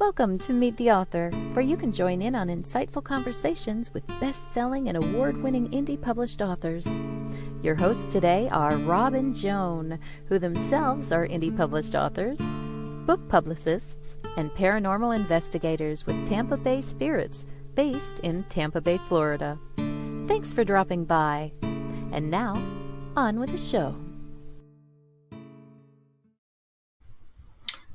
Welcome to Meet the Author, where you can join in on insightful conversations with best-selling and award-winning indie published authors. Your hosts today are Rob and Joan, who themselves are indie published authors, book publicists, and paranormal investigators with Tampa Bay Spirits, based in Tampa Bay, Florida. Thanks for dropping by. And now, on with the show.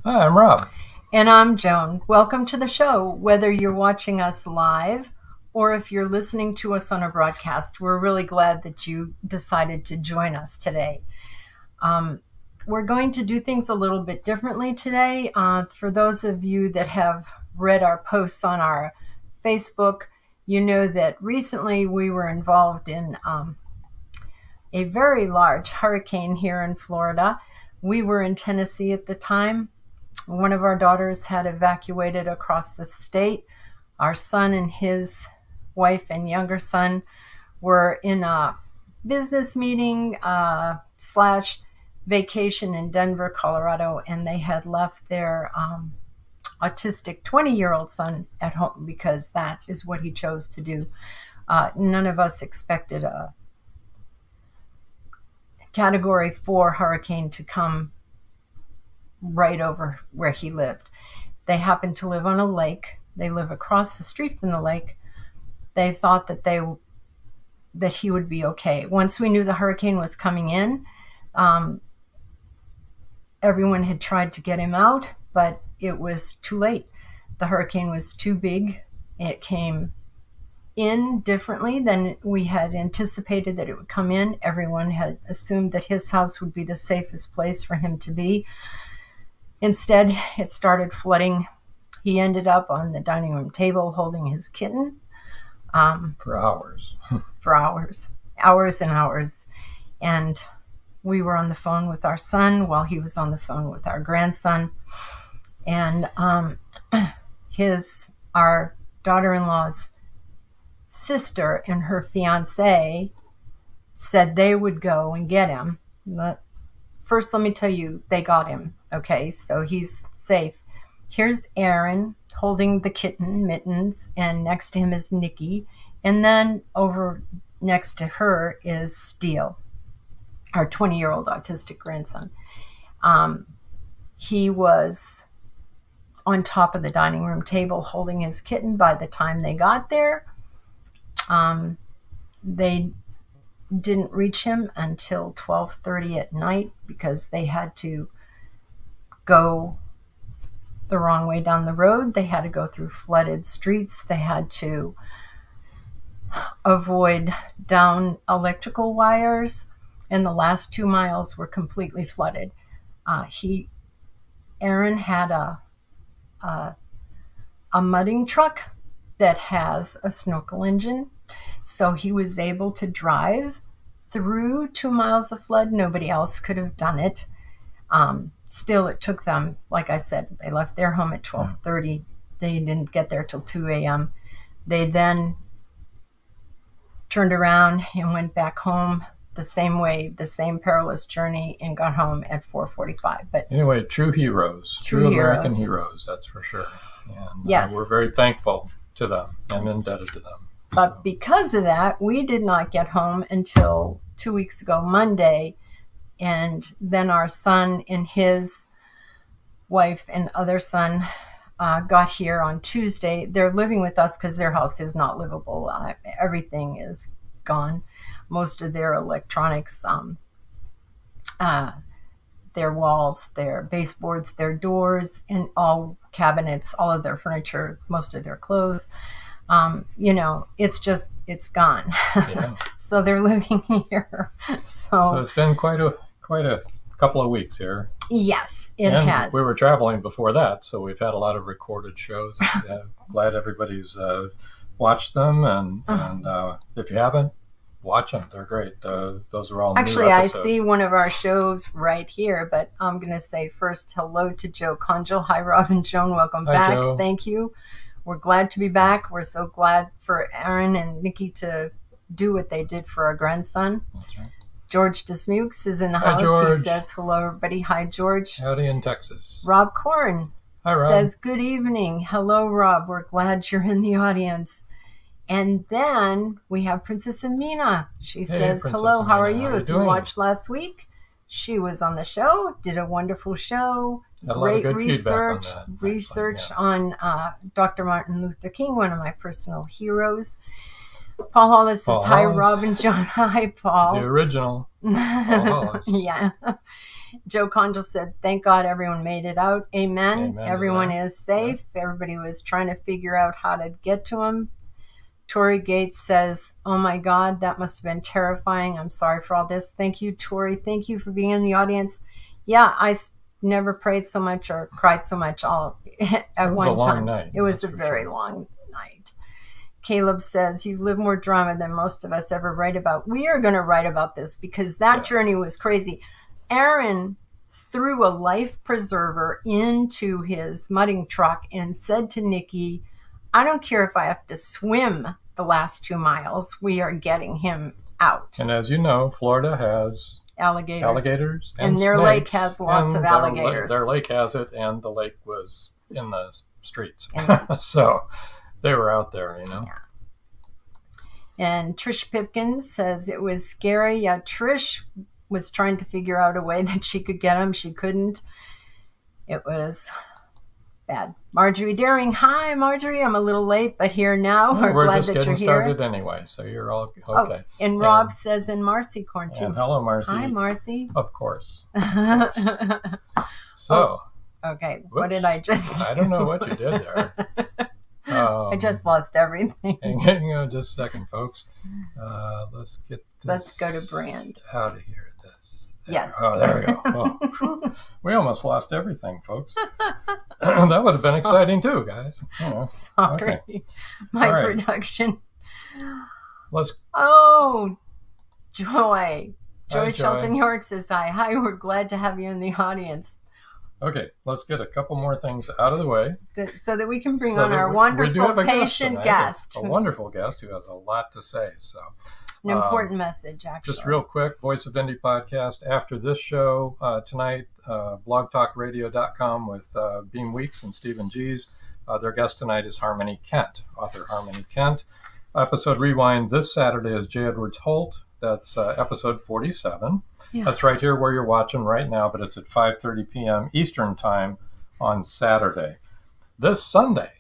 Hi, I'm Rob. And I'm Joan. Welcome to the show. Whether you're watching us live or if you're listening to us on a broadcast, we're really glad that you decided to join us today. We're going to do things a little bit differently today. For those of you that have read our posts on our Facebook, you know that recently we were involved in a very large hurricane here in Florida. We were in Tennessee at the time. One of our daughters had evacuated across the state. Our son and his wife and younger son were in a business meeting slash vacation in Denver, Colorado, and they had left their autistic 20-year-old son at home because that is what he chose to do. None of us expected a Category 4 hurricane to come right over where he lived. They happened to live on a lake. They live across the street from the lake. They thought that he would be okay. Once we knew the hurricane was coming in, everyone had tried to get him out, but it was too late. The hurricane was too big. It came in differently than we had anticipated that it would come in. Everyone had assumed that his house would be the safest place for him to be. Instead, it started flooding. He ended up on the dining room table holding his kitten. For hours. Hours and hours. And we were on the phone with our son while he was on the phone with our grandson. And our daughter-in-law's sister and her fiance said they would go and get him. But first, let me tell you, they got him. Okay, so he's safe. Here's Aaron holding the kitten, Mittens, and next to him is Nikki. And then over next to her is Steele, our 20-year-old autistic grandson. He was on top of the dining room table holding his kitten by the time they got there. They didn't reach him until 12:30 at night because they had to go the wrong way down the road. They had to go through flooded streets. They had to avoid down electrical wires, and the last 2 miles were completely flooded. Aaron had a mudding truck that has a snorkel engine, so he was able to drive through 2 miles of flood. Nobody else could have done it. Still, it took them, like I said, they left their home at 12:30. They didn't get there till 2 a.m. They then turned around and went back home the same way, the same perilous journey, and got home at 4:45. But anyway, true heroes, true American heroes, that's for sure. And yes, we're very thankful to them and indebted to them. But because of that, we did not get home until 2 weeks ago, Monday. And then our son and his wife and other son got here on Tuesday. They're living with us because their house is not livable. Everything is gone. Most of their electronics, their walls, their baseboards, their doors, and all cabinets, all of their furniture, most of their clothes. It's gone. Yeah. So they're living here. So it's been quite a couple of weeks here. Yes, it has. We were traveling before that, so we've had a lot of recorded shows. Glad everybody's watched them, and if you haven't, watch them. They're great. Those are all actually new I episodes. see one of our shows right here, but I'm going to say first hello to Joe Conjal. Hi, Rob and Joan. Welcome back. Joe. Thank you. We're glad to be back. We're so glad for Aaron and Nikki to do what they did for our grandson. That's right. George Dismukes is in the Hi, house. George. He says hello, everybody. Hi, George. Howdy in Texas. Rob Korn. Hi, Rob. says, good evening. Hello, Rob. We're glad you're in the audience. And then we have Princess Amina. She says, Princess hello, how are Amina. you? How you If you doing? watched last week, she was on the show, did a wonderful show. Had a lot of good feedback on that, research yeah. on Dr. Martin Luther King, one of my personal heroes. Paul Hollis says, hi, Hollis. Rob and John. Hi, Paul. The original Paul Hollis. Yeah. Joe Conjal said, thank God everyone made it out. Amen. Everyone is safe. Yeah. Everybody was trying to figure out how to get to him. Tori Gates says, oh my God, that must have been terrifying. I'm sorry for all this. Thank you, Tori. Thank you for being in the audience. Yeah, I never prayed so much or cried so much all at one time. Night, it was a very long night. Caleb says, you've lived more drama than most of us ever write about. We are going to write about this because that journey was crazy. Aaron threw a life preserver into his mudding truck and said to Nikki, I don't care if I have to swim the last 2 miles. We are getting him out. And as you know, Florida has alligators and their snakes, lake has lots of alligators. Their lake has it, and the lake was in the streets. So they were out there, you know. Yeah. And Trish Pipkins says it was scary. Yeah, Trish was trying to figure out a way that she could get him. She couldn't. It was bad. Marjorie Daring. Hi, Marjorie. I'm a little late, but here now. Well, we're glad just that getting you're started here. anyway, so you're all okay. Oh, and Rob says, and Marcy Corn too. And hello, Marcy. Hi, Marcy. Of course. So. Okay. Whoops. What did I just do? I don't know what you did there. I just lost everything. Hang on just a second, folks. Let's get this. Let's go to Brand. Out of here. Yes. Oh, there we go. Oh, we almost lost everything, folks. That would have been exciting too, guys. You know. Sorry. Okay. My All production. Let's. Oh, Joy. Hi, Shelton Joy. York says hi. Hi, we're glad to have you in the audience. Okay, let's get a couple more things out of the way. So that we can bring on our wonderful patient guest. A wonderful guest who has a lot to say. So. An important message, actually. Just real quick, Voice of Indie podcast. After this show tonight, blogtalkradio.com with Beam Weeks and Stephen G's. Their guest tonight is Harmony Kent, author Harmony Kent. Episode Rewind this Saturday is J. Edwards Holt. That's episode 47. Yeah. That's right here where you're watching right now, but it's at 5:30 p.m. Eastern Time on Saturday. This Sunday,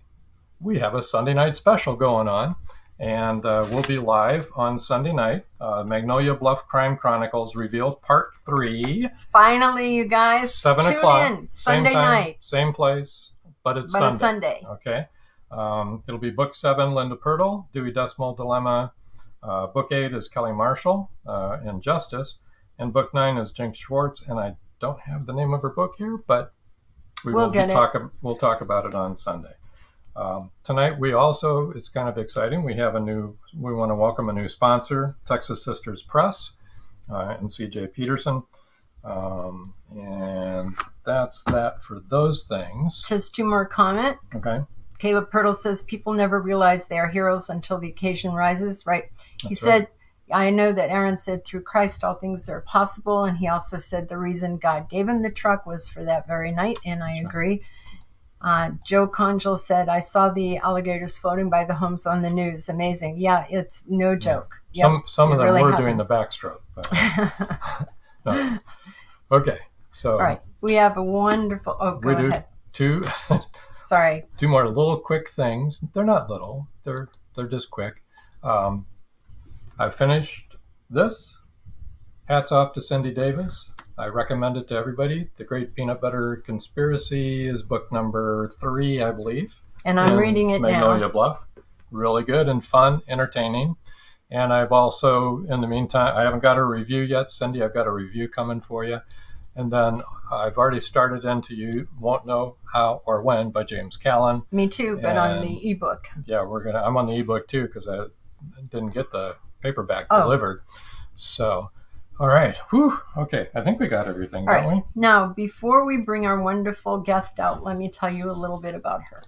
we have a Sunday night special going on. And we'll be live on Sunday night. Magnolia Bluff Crime Chronicles Revealed Part 3. Finally, you guys. 7 tune o'clock. In. Sunday time, night. Same place, but it's Sunday. Okay. It'll be Book 7, Linda Purtle, Dewey Decimal Dilemma. Book 8 is Kelly Marshall, Injustice. And Book 9 is Jinx Schwartz. And I don't have the name of her book here, but we'll talk about it on Sunday. Tonight, we also, it's kind of exciting, we want to welcome a new sponsor, Texas Sisters Press, and CJ Peterson. And that's that for those things. Just 2 more comments. Okay. Caleb Purtle says, people never realize they are heroes until the occasion rises, right? He That's said, right. I know that Aaron said through Christ all things are possible. And he also said the reason God gave him the truck was for that very night. And I agree. Joe Conjal said, I saw the alligators floating by the homes on the news. Amazing. Yeah, it's no joke. Yeah. Yep, some of them really were happened. doing the backstroke. But, no. Okay. So. All right. We have a wonderful, go ahead. Sorry. 2 more little quick things. They're not little. They're just quick. I finished this. Hats off to Cindy Davis. I recommend it to everybody. The Great Peanut Butter Conspiracy is book number 3, I believe. And I'm reading it Magnolia now. Bluff. Really good and fun, entertaining. And I've also, in the meantime, I haven't got a review yet. Cindy, I've got a review coming for you. And then I've already started into You Won't Know How or When by James Callan. Me too, but on the ebook. Yeah, I'm on the ebook too because I didn't get the paperback delivered. So, all right. Whew. Okay, I think we got everything, don't we? Now, before we bring our wonderful guest out, let me tell you a little bit about her.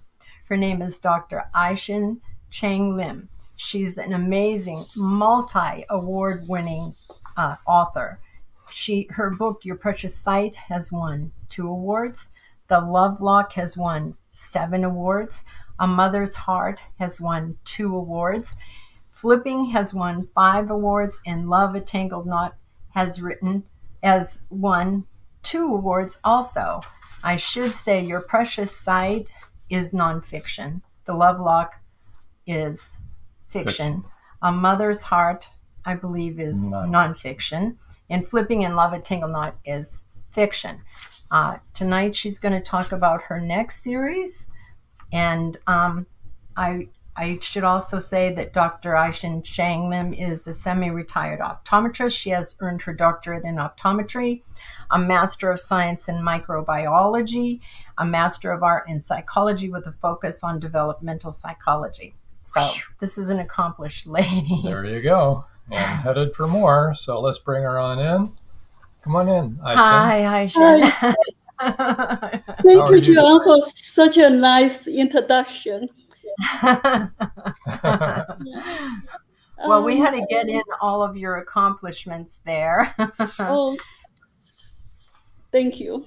Her name is Dr. Eichin Chang-Lim. She's an amazing multi-award-winning author. Her book, Your Precious Sight, has won 2 awards. The Lovelock has won 7 awards. A Mother's Heart has won 2 awards. Flipping has won 5 awards, and Love, a Tangled Knot has won 2 awards also. I should say Your Precious Sight is nonfiction. The Lovelock is fiction. A Mother's Heart, I believe, is nonfiction. And Flipping and Love, a Tangled Knot is fiction. Tonight she's going to talk about her next series. And I should also say that Dr. Eichin Chang-Lim is a semi-retired optometrist. She has earned her doctorate in optometry, a Master of Science in Microbiology, a Master of Art in Psychology with a focus on developmental psychology. So this is an accomplished lady. There you go. And headed for more. So let's bring her on in. Come on in, Eichin. Hi, Eichin. Thank you, John, for such a nice introduction. Well, we had to get in all of your accomplishments there. Oh, thank you.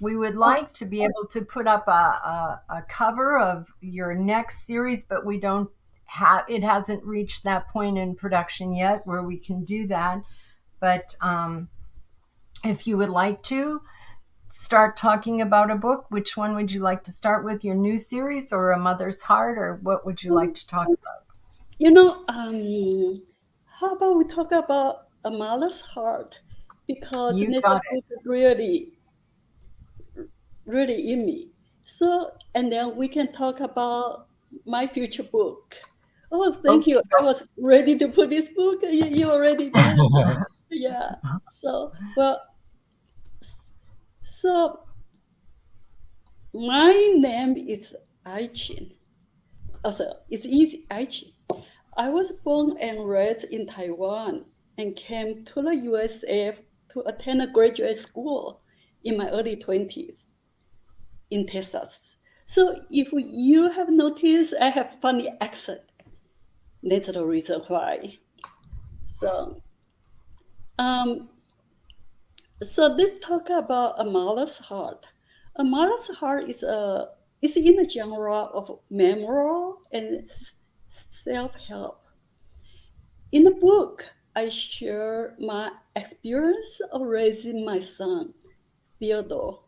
We would like to be able to put up a cover of your next series, but we don't have, it hasn't reached that point in production yet where we can do that. But if you would like to start talking about a book, which one would you like to start with, your new series or A Mother's Heart, or what would you like to talk about? You know, how about we talk about A Mother's Heart, because it's really in me. So, and then we can talk about my future book. Oh, thank you. I was ready to put this book. You already did. Yeah. So, well, so my name is Eichin. Also, it's easy, Eichin. I was born and raised in Taiwan and came to the USA to attend a graduate school in my early 20s in Texas. So if you have noticed, I have funny accent. That's the reason why. So, so let's talk about A Mother's Heart. A Mother's Heart is in the genre of memoir and self-help. In the book, I share my experience of raising my son, Theodore.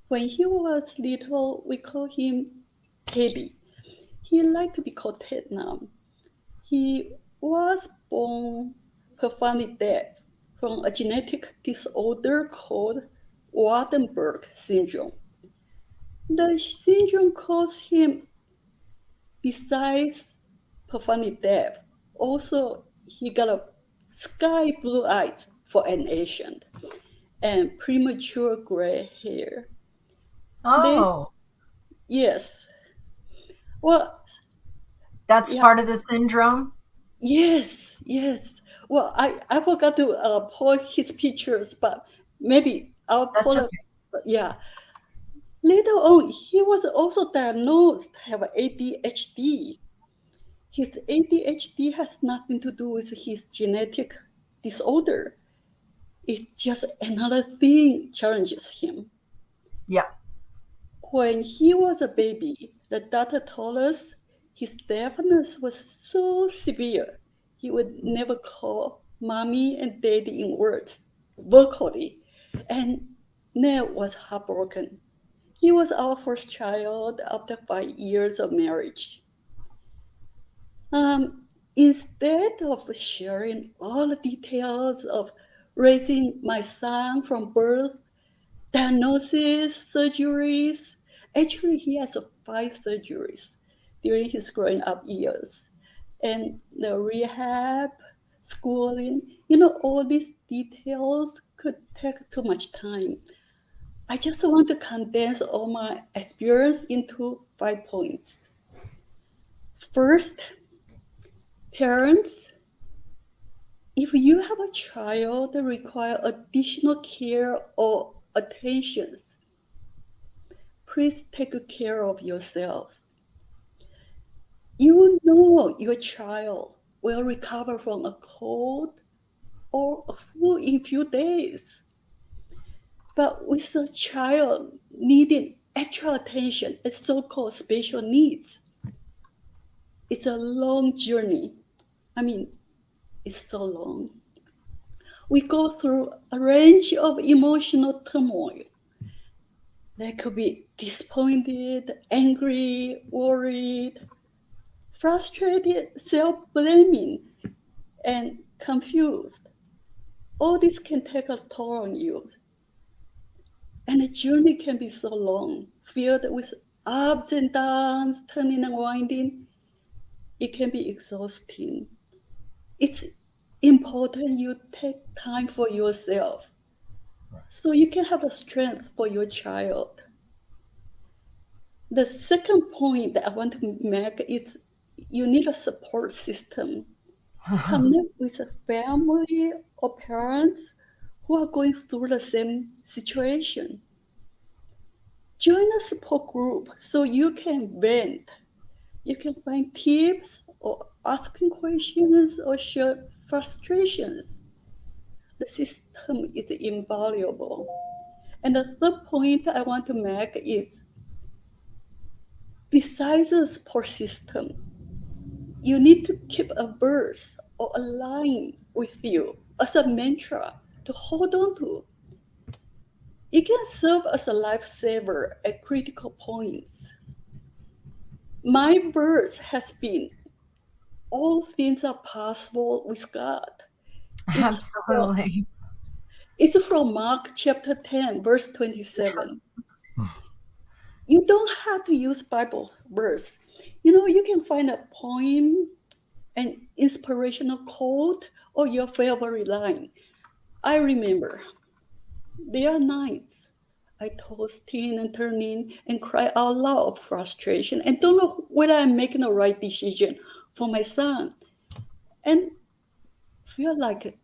When he was little, we called him Teddy. He liked to be called Ted now. He was born profoundly deaf from a genetic disorder called Waardenburg syndrome. The syndrome caused him, besides profoundly deaf, also he got a sky blue eyes for an Asian and premature gray hair. Oh. Yes. Well, that's part of the syndrome? Yes. Well, I forgot to post his pictures, but maybe I'll post it. Yeah. Later on, he was also diagnosed to have ADHD. His ADHD has nothing to do with his genetic disorder. It's just another thing challenges him. Yeah. When he was a baby, the doctor told us his deafness was so severe, he would never call mommy and daddy in words vocally. And Ned was heartbroken. He was our first child after 5 years of marriage. Instead of sharing all the details of raising my son from birth, diagnosis, surgeries, actually he has 5 surgeries during his growing up years, and the rehab, schooling, all these details could take too much time. I just want to condense all my experience into 5 points. First, parents, if you have a child that requires additional care or attentions, please take care of yourself. You know your child will recover from a cold or a flu in a few days. But with a child needing extra attention and so-called special needs, it's a long journey. I mean, it's so long. We go through a range of emotional turmoil. They could be disappointed, angry, worried, frustrated, self-blaming, and confused. All this can take a toll on you. And the journey can be so long, filled with ups and downs, turning and winding. It can be exhausting. It's important you take time for yourself so you can have a strength for your child. The second point that I want to make is you need a support system. Connect with a family or parents who are going through the same situation. Join a support group so you can vent. You can find tips or asking questions or share frustrations. The system is invaluable. And the third point I want to make is, besides the support system, you need to keep a verse or a line with you as a mantra to hold on to. It can serve as a lifesaver at critical points. My verse has been, all things are possible with God. Absolutely. It's from Mark chapter 10, verse 27. You don't have to use Bible verse. You can find a poem, an inspirational quote, or your favorite line. I remember there are nights I tossing and turning and cry out loud of frustration and don't know whether I'm making the right decision for my son. And feel like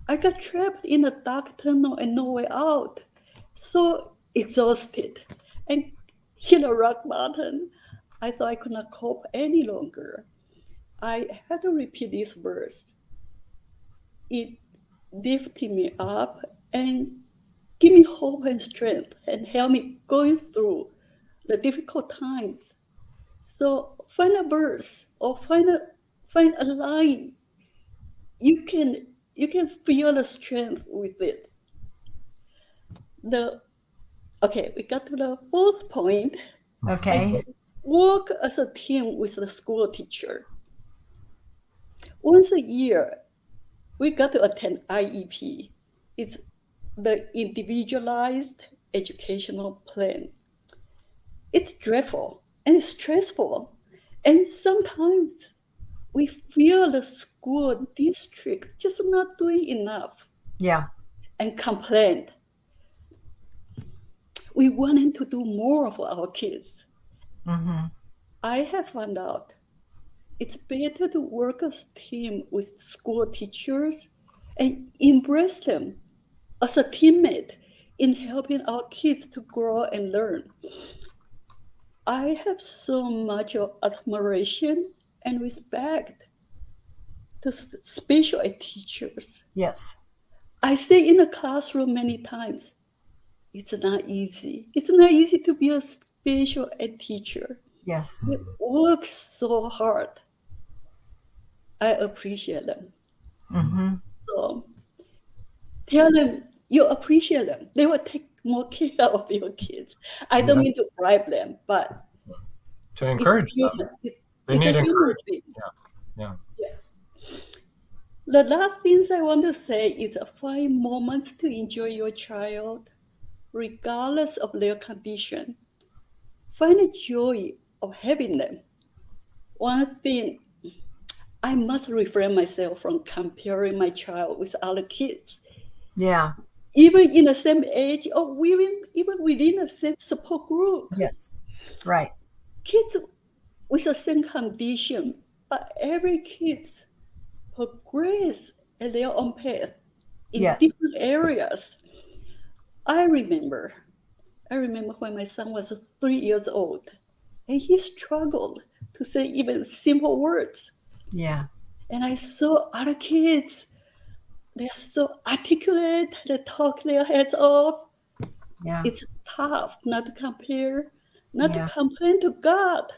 I got trapped in a dark tunnel and no way out. So exhausted and hit a rock bottom. I thought I could not cope any longer. I had to repeat this verse. It lifted me up and give me hope and strength and help me going through the difficult times. So find a verse or find a line. You can feel the strength with it. We got to the fourth point. Okay. Work as a team with the school teacher. Once a year, we got to attend IEP. It's the individualized educational plan. It's dreadful and stressful. And sometimes we feel the school district just not doing enough. Yeah. And complain. We wanted to do more for our kids. Mm-hmm. I have found out it's better to work as a team with school teachers and embrace them as a teammate in helping our kids to grow and learn. I have so much admiration and respect to special ed teachers. Yes. I say in a classroom many times, it's not easy. It's not easy to be a special ed teacher. Yes. They work so hard. I appreciate them. Mm-hmm. So tell them you appreciate them. They will take more care of your kids. I don't mean to bribe them, but to encourage them. It's They a need human encouragement. thing. Yeah. The last things I want to say is find moments to enjoy your child, regardless of their condition. Find the joy of having them. One thing, I must refrain myself from comparing my child with other kids. Yeah. Even in the same age or even within the same support group. Yes. Right. Kids with the same condition, but every kid progress at their own path in different areas. I remember when my son was 3 years old and he struggled to say even simple words. Yeah. And I saw other kids, they're so articulate, they talk their heads off. Yeah. It's tough not to compare, not Yeah. to complain to God.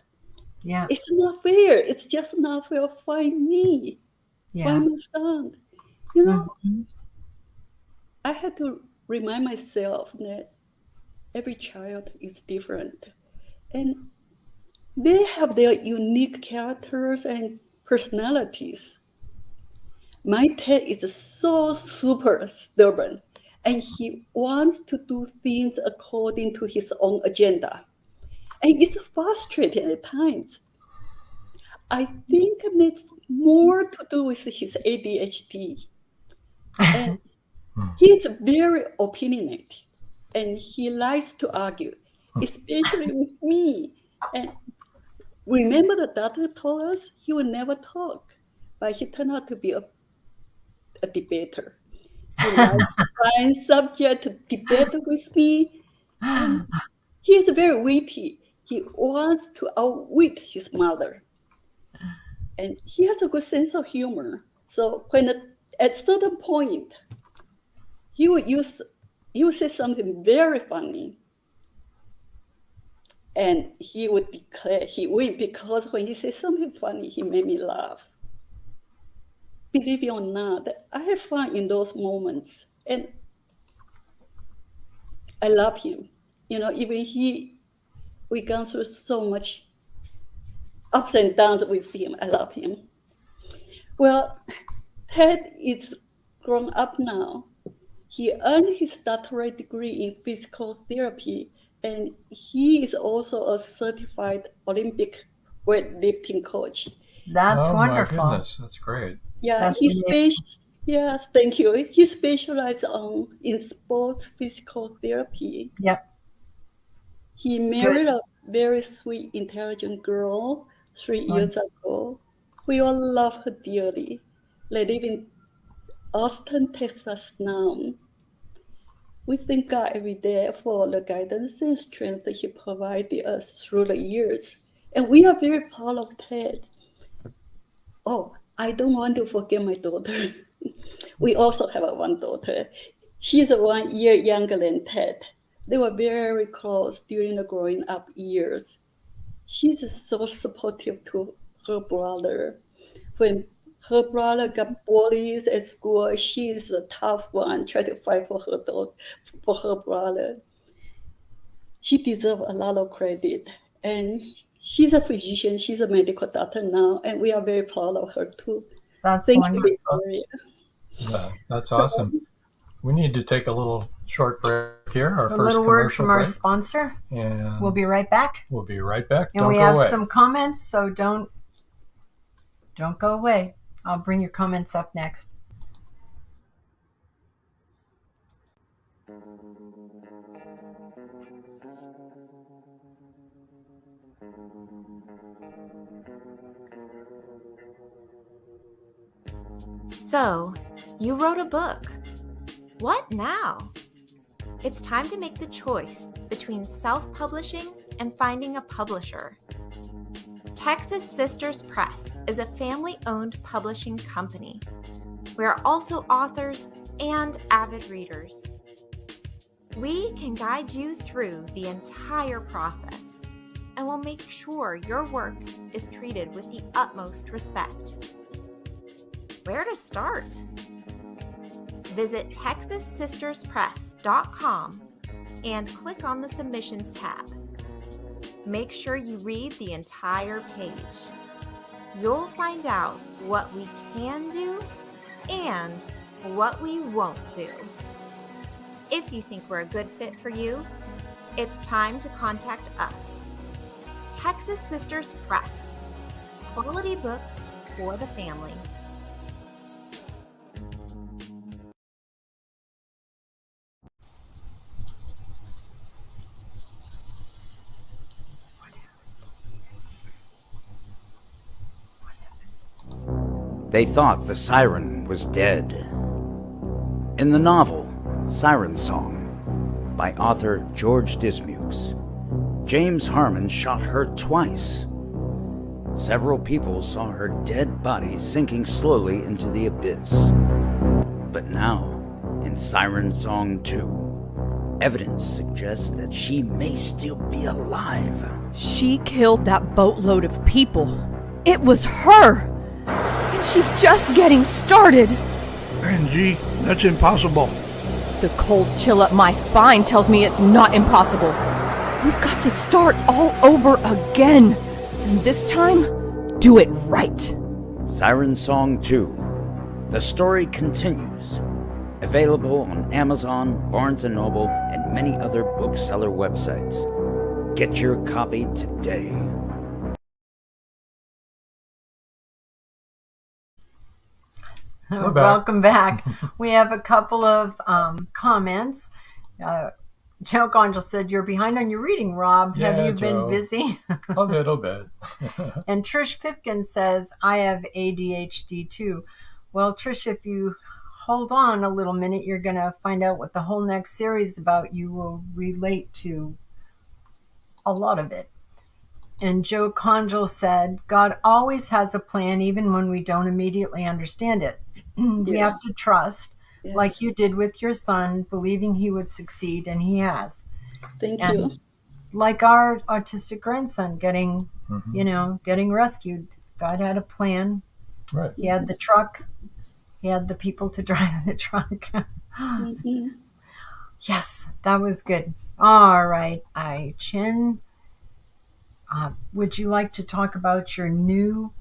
Yeah. It's not fair. It's just not fair. Find me. Yeah. Find my son. You know, Mhm. I had to remind myself that every child is different. And they have their unique characters and personalities. My Ted is so super stubborn, and he wants to do things according to his own agenda. And it's frustrating at times. I think it's more to do with his ADHD. And he's very opinionated, and he likes to argue, especially with me. And remember, the doctor told us he would never talk, but he turned out to be a debater. He likes to find subject to debate with me, and he is very witty. He wants to outwit his mother, and he has a good sense of humor. So when at certain point he would say something very funny, and he would declare he win because when he says something funny, he made me laugh. Believe it or not, I have fun in those moments, and I love him. You know, even we gone through so much ups and downs with him. I love him. Well, Ted is grown up now. He earned his doctorate degree in physical therapy, and he is also a certified Olympic weightlifting coach. That's Oh wonderful. my goodness, that's great. Yeah, That's amazing. yes, thank you. He specializes in sports physical therapy. Yep. He married a very sweet, intelligent girl 3 years ago. We all love her dearly. They live in Austin, Texas now. We thank God every day for the guidance and strength that He provided us through the years. And we are very proud of Ted. Oh, I don't want to forget my daughter. We also have one daughter. She's 1 year younger than Ted. They were very close during the growing up years. She's so supportive to her brother. When her brother got bullies at school, she's a tough one, trying to fight for her brother. She deserves a lot of credit. And she's a physician, she's a medical doctor now, and we are very proud of her too. That's Thank wonderful. you, Victoria. Yeah, that's awesome. We need to take a little short break here. Our A first little word commercial from our break, sponsor. and We'll be right back. we'll be right back. And Don't we go have away. some comments, so don't go away. I'll bring your comments up next. So, you wrote a book. What now? It's time to make the choice between self-publishing and finding a publisher. Texas Sisters Press is a family-owned publishing company. We are also authors and avid readers. We can guide you through the entire process and will make sure your work is treated with the utmost respect. Where to start? Visit TexasSistersPress.com and click on the Submissions tab. Make sure you read the entire page. You'll find out what we can do and what we won't do. If you think we're a good fit for you, it's time to contact us. Texas Sisters Press. Quality books for the family. They thought the siren was dead. In the novel Siren Song by author George Dismukes, James Harmon shot her twice. Several people saw her dead body sinking slowly into the abyss. But now, in Siren Song 2, Evidence suggests that she may still be alive. She killed that boatload of people. It was her! And she's just getting started! Angie, that's impossible. The cold chill up my spine tells me it's not impossible. We've got to start all over again. And this time, do it right. Siren Song 2. The story continues. Available on Amazon, Barnes & Noble, and many other bookseller websites. Get your copy today. Welcome back. We have a couple of comments. Joe Gonjal said, "You're behind on your reading, Rob. Yeah, have you Joe. been busy?" A little bit. And Trish Pipkin says, "I have ADHD too." Well, Trish, if you hold on a little minute, you're going to find out what the whole next series about you will relate to a lot of it. And Joe Conjal said, "God always has a plan even when we don't immediately understand it. We have to trust, like you did with your son, believing he would succeed, and he has." Thank you. Like our autistic grandson getting rescued. God had a plan. Right. He had the truck. He had the people to drive the truck. Mm-hmm. Yes, that was good. All right, Eichin, would you like to talk about your new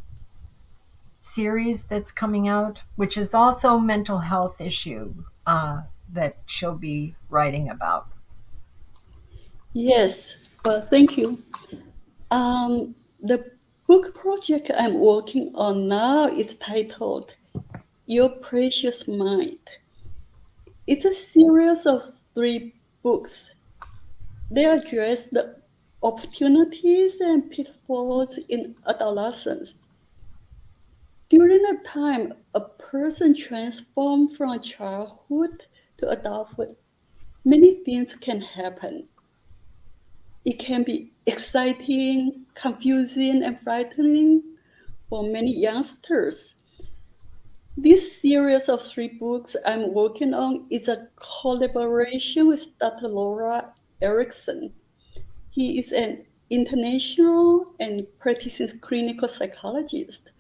series that's coming out, which is also a mental health issue that she'll be writing about? Yes, well, thank you. The book project I'm working on now is titled Your Precious Mind. It's a series of 3 books. They address the opportunities and pitfalls in adolescence. During a time a person transforms from childhood to adulthood, many things can happen. It can be exciting, confusing, and frightening for many youngsters. This series of 3 books I'm working on is a collaboration with Dr. Laura Erickson. He is an international and practicing clinical psychologist.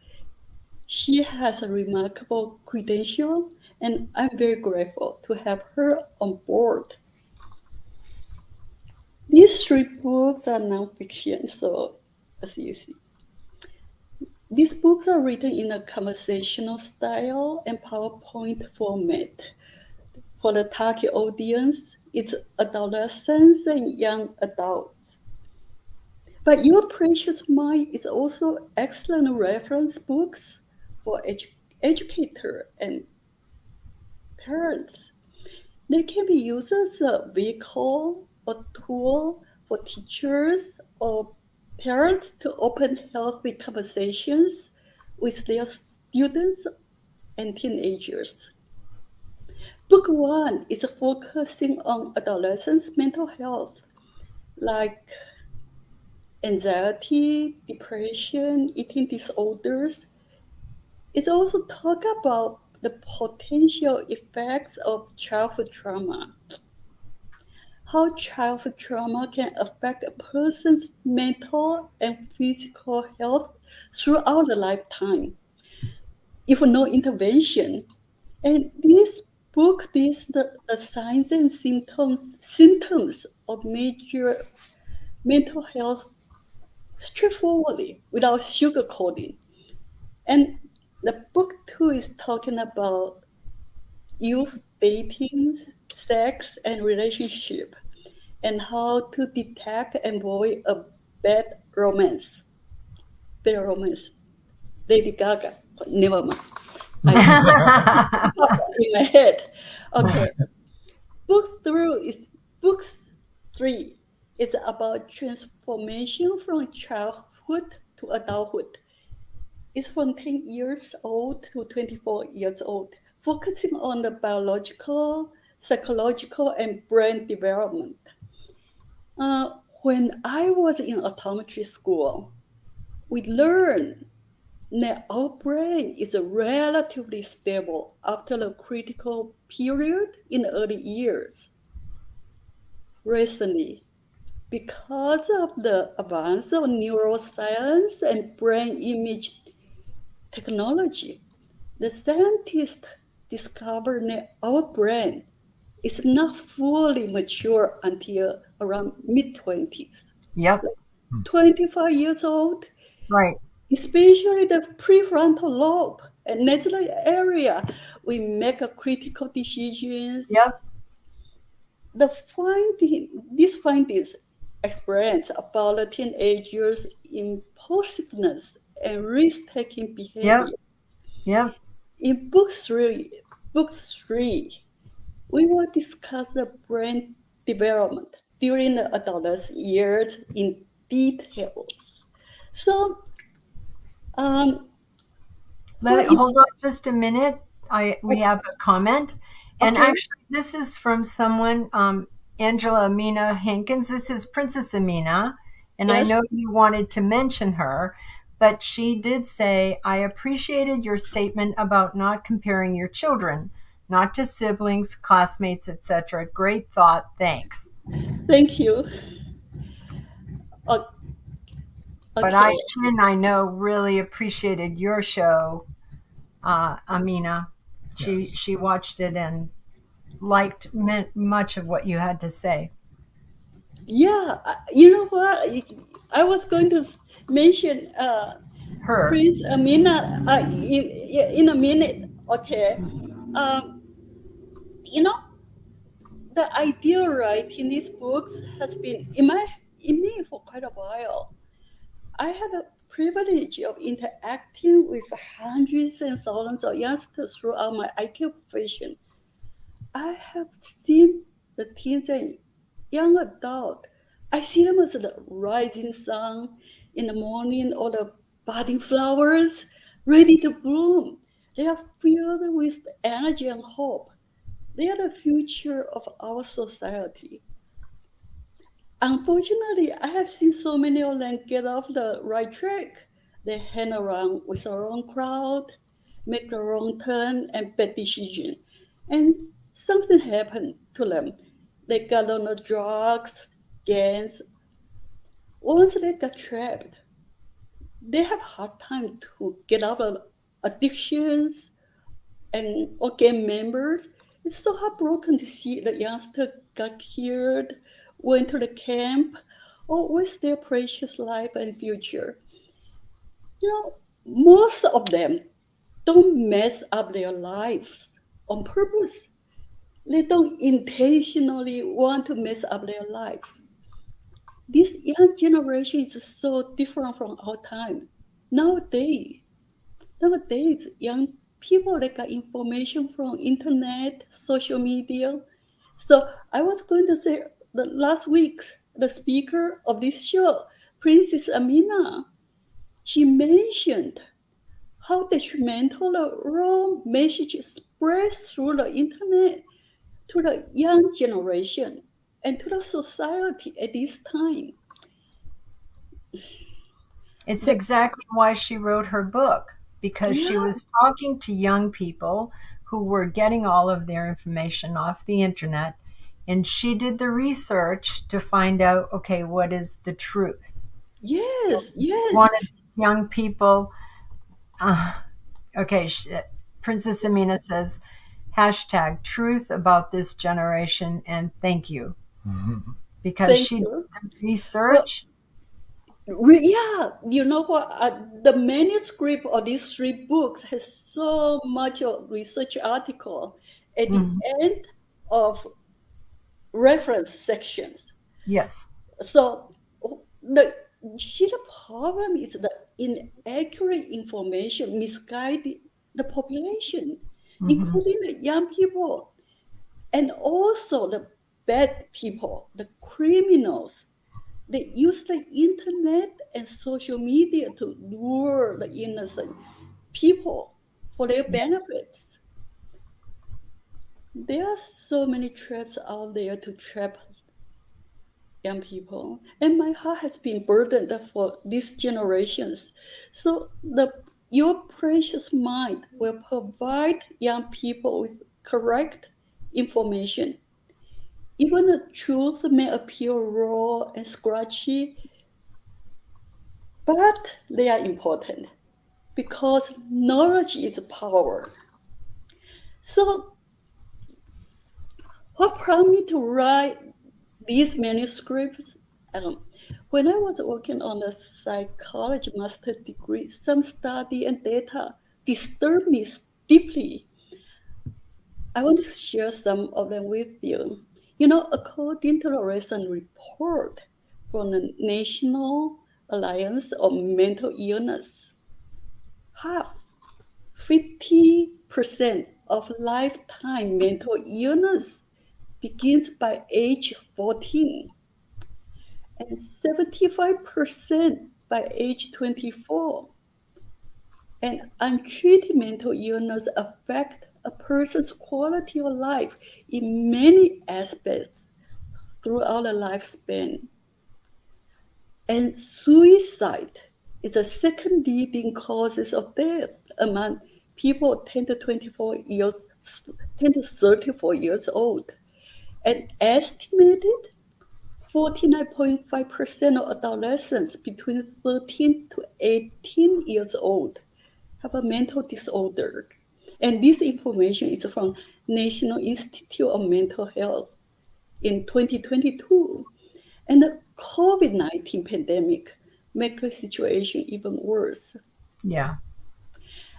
She has a remarkable credential, and I'm very grateful to have her on board. These 3 books are nonfiction, so as you see. These books are written in a conversational style and PowerPoint format. For the target audience, it's adolescents and young adults. But Your Precious Mind is also excellent reference books for educators and parents. They can be used as a vehicle or tool for teachers or parents to open healthy conversations with their students and teenagers. Book 1 is focusing on adolescents' mental health, like anxiety, depression, eating disorders. It also talks about the potential effects of childhood trauma. How childhood trauma can affect a person's mental and physical health throughout a lifetime, if no intervention. And this book lists the signs and symptoms of major mental health straightforwardly without sugarcoating. And the book 2 is talking about youth dating, sex, and relationship, and how to detect and avoid a bad romance. Bad romance. Lady Gaga. Never mind. In my head. Okay. Book 3 is about transformation from childhood to adulthood. It's from 10 years old to 24 years old, focusing on the biological, psychological, and brain development. When I was in optometry school, we learned that our brain is relatively stable after a critical period in the early years. recently because of the advance of neuroscience and brain image technology. The scientists discovered that our brain is not fully mature until around mid-20s. Yep. 25 years old, Right. especially the prefrontal lobe and nasal area, we make a critical decisions. Yep. These findings explains about the teenagers' impulsiveness and risk-taking Yep. behavior. Yep. In book three, we will discuss the brain development during the adolescent years in details. So, what is Hold on just a minute. We have a comment. And okay? actually, this is from someone, Angela Amina Hankins. This is Princess Amina. And I Yes, know you wanted to mention her, but she did say, I appreciated your statement about not comparing your children, not to siblings, classmates, etc. Great thought. Thanks. thank you. But Okay, Chin, I know, really appreciated your show, Amina. Yes. She watched it and liked much of what you had to say. yeah, you know what? I was going to mention Her. Prince Amina in a minute. Okay, um, you know the idea writing these books has been in me for quite a while. I had the privilege of interacting with hundreds and thousands of youngsters throughout my IQ profession. I have seen the teens and young adult. I see them as the rising sun in the morning or the budding flowers ready to bloom. They are filled with energy and hope. They are the future of our society. Unfortunately, I have seen so many of them get off the right track. They hang around with the wrong crowd, make the wrong turn, and bad decision. And something happened to them. They got on the drugs, gangs. Once they got trapped, they have hard time to get out of addictions and or gang members. It's so heartbroken to see the youngster got killed, went to the camp, or waste their precious life and future. You know, most of them don't mess up their lives on purpose. They don't intentionally want to mess up their lives. This young generation is so different from our time. Nowadays, Nowadays, young people they got information from internet, social media. So I was going to say the last week's the speaker of this show, Princess Amina, she mentioned how detrimental the wrong message spreads through the internet to the young generation and to the society at this time. It's The, exactly why she wrote her book, because she yeah, was talking to young people who were getting all of their information off the internet. And she did the research to find out, okay, what is the truth? yes, yes, Wanted these young people. Uh, okay, Princess Amina says, hashtag truth about this generation, and thank you. Because thank she did you. the Well, research. Yeah, you know what? The manuscript of these three books has so much of research article at the Mhm. end of reference sections. Yes. So the the problem is the inaccurate information misguide the population, Hmm. including the young people and also the bad people, the criminals. They use the internet and social media to lure the innocent people for their benefits. There are so many traps out there to trap young people, and my heart has been burdened for these generations. So your precious mind will provide young people with correct information. even the truth may appear raw and scratchy, but they are important because knowledge is power. So what prompted me to write these manuscripts? When I was working on the psychology master degree, some study and data disturbed me deeply. I want to share some of them with you. According to a recent report from the National Alliance of Mental Illness, half 50% of lifetime mental illness begins by age 14 and 75% by age 24. And untreated mental illness affect a person's quality of life in many aspects throughout the lifespan. And suicide is the second leading causes of death among people 10 to 34 years old. An estimated 49.5% of adolescents between 13 to 18 years old have a mental disorder. And this information is from National Institute of Mental Health in 2022. And the COVID-19 pandemic make the situation even worse. Yeah.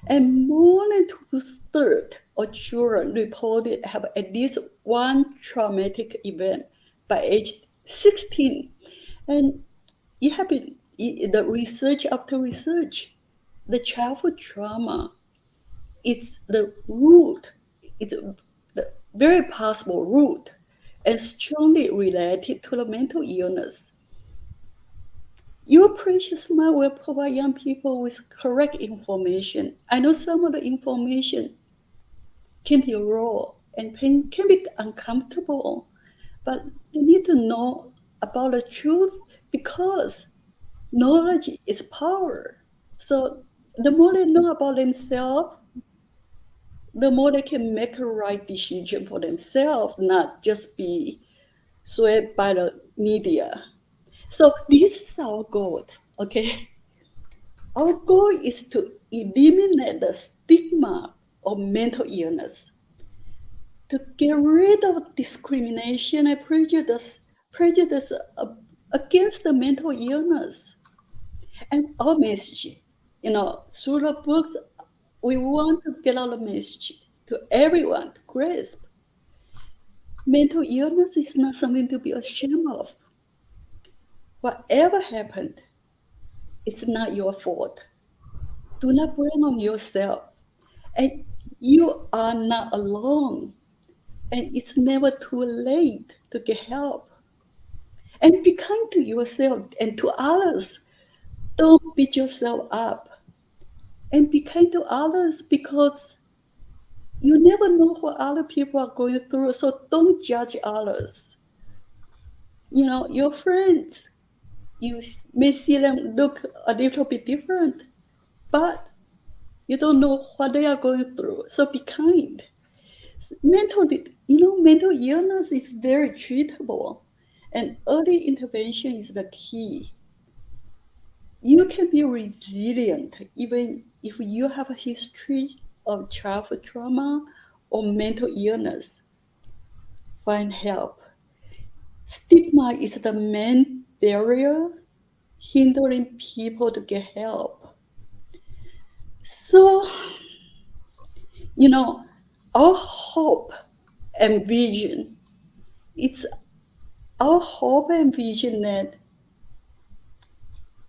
And more than 2/3 of children reported have at least one traumatic event by age 16. And it have been the research after research, the childhood trauma, it's the root, it's the very possible root and strongly related to the mental illness. Your precious mind will provide young people with correct information. I know some of the information can be raw and can be uncomfortable, but they need to know about the truth because knowledge is power. So the more they know about themselves, the more they can make a right decision for themselves, not just be swayed by the media. So this is our goal, okay? Our goal is to eliminate the stigma of mental illness, to get rid of discrimination and prejudice against the mental illness. And our message, through the books, we want to get out the message to everyone to grasp. Mental illness is not something to be ashamed of. Whatever happened, it's not your fault. Do not blame on yourself. And you are not alone. And it's never too late to get help. And be kind to yourself and to others. Don't beat yourself up. And be kind to others because you never know what other people are going through. So don't judge others. Your friends, you may see them look a little bit different, but you don't know what they are going through. So be kind. Mental illness is very treatable, and early intervention is the key. You can be resilient even if you have a history of childhood trauma or mental illness. Find help. Stigma is the main barrier hindering people to get help. So, our hope and vision, it's our hope and vision that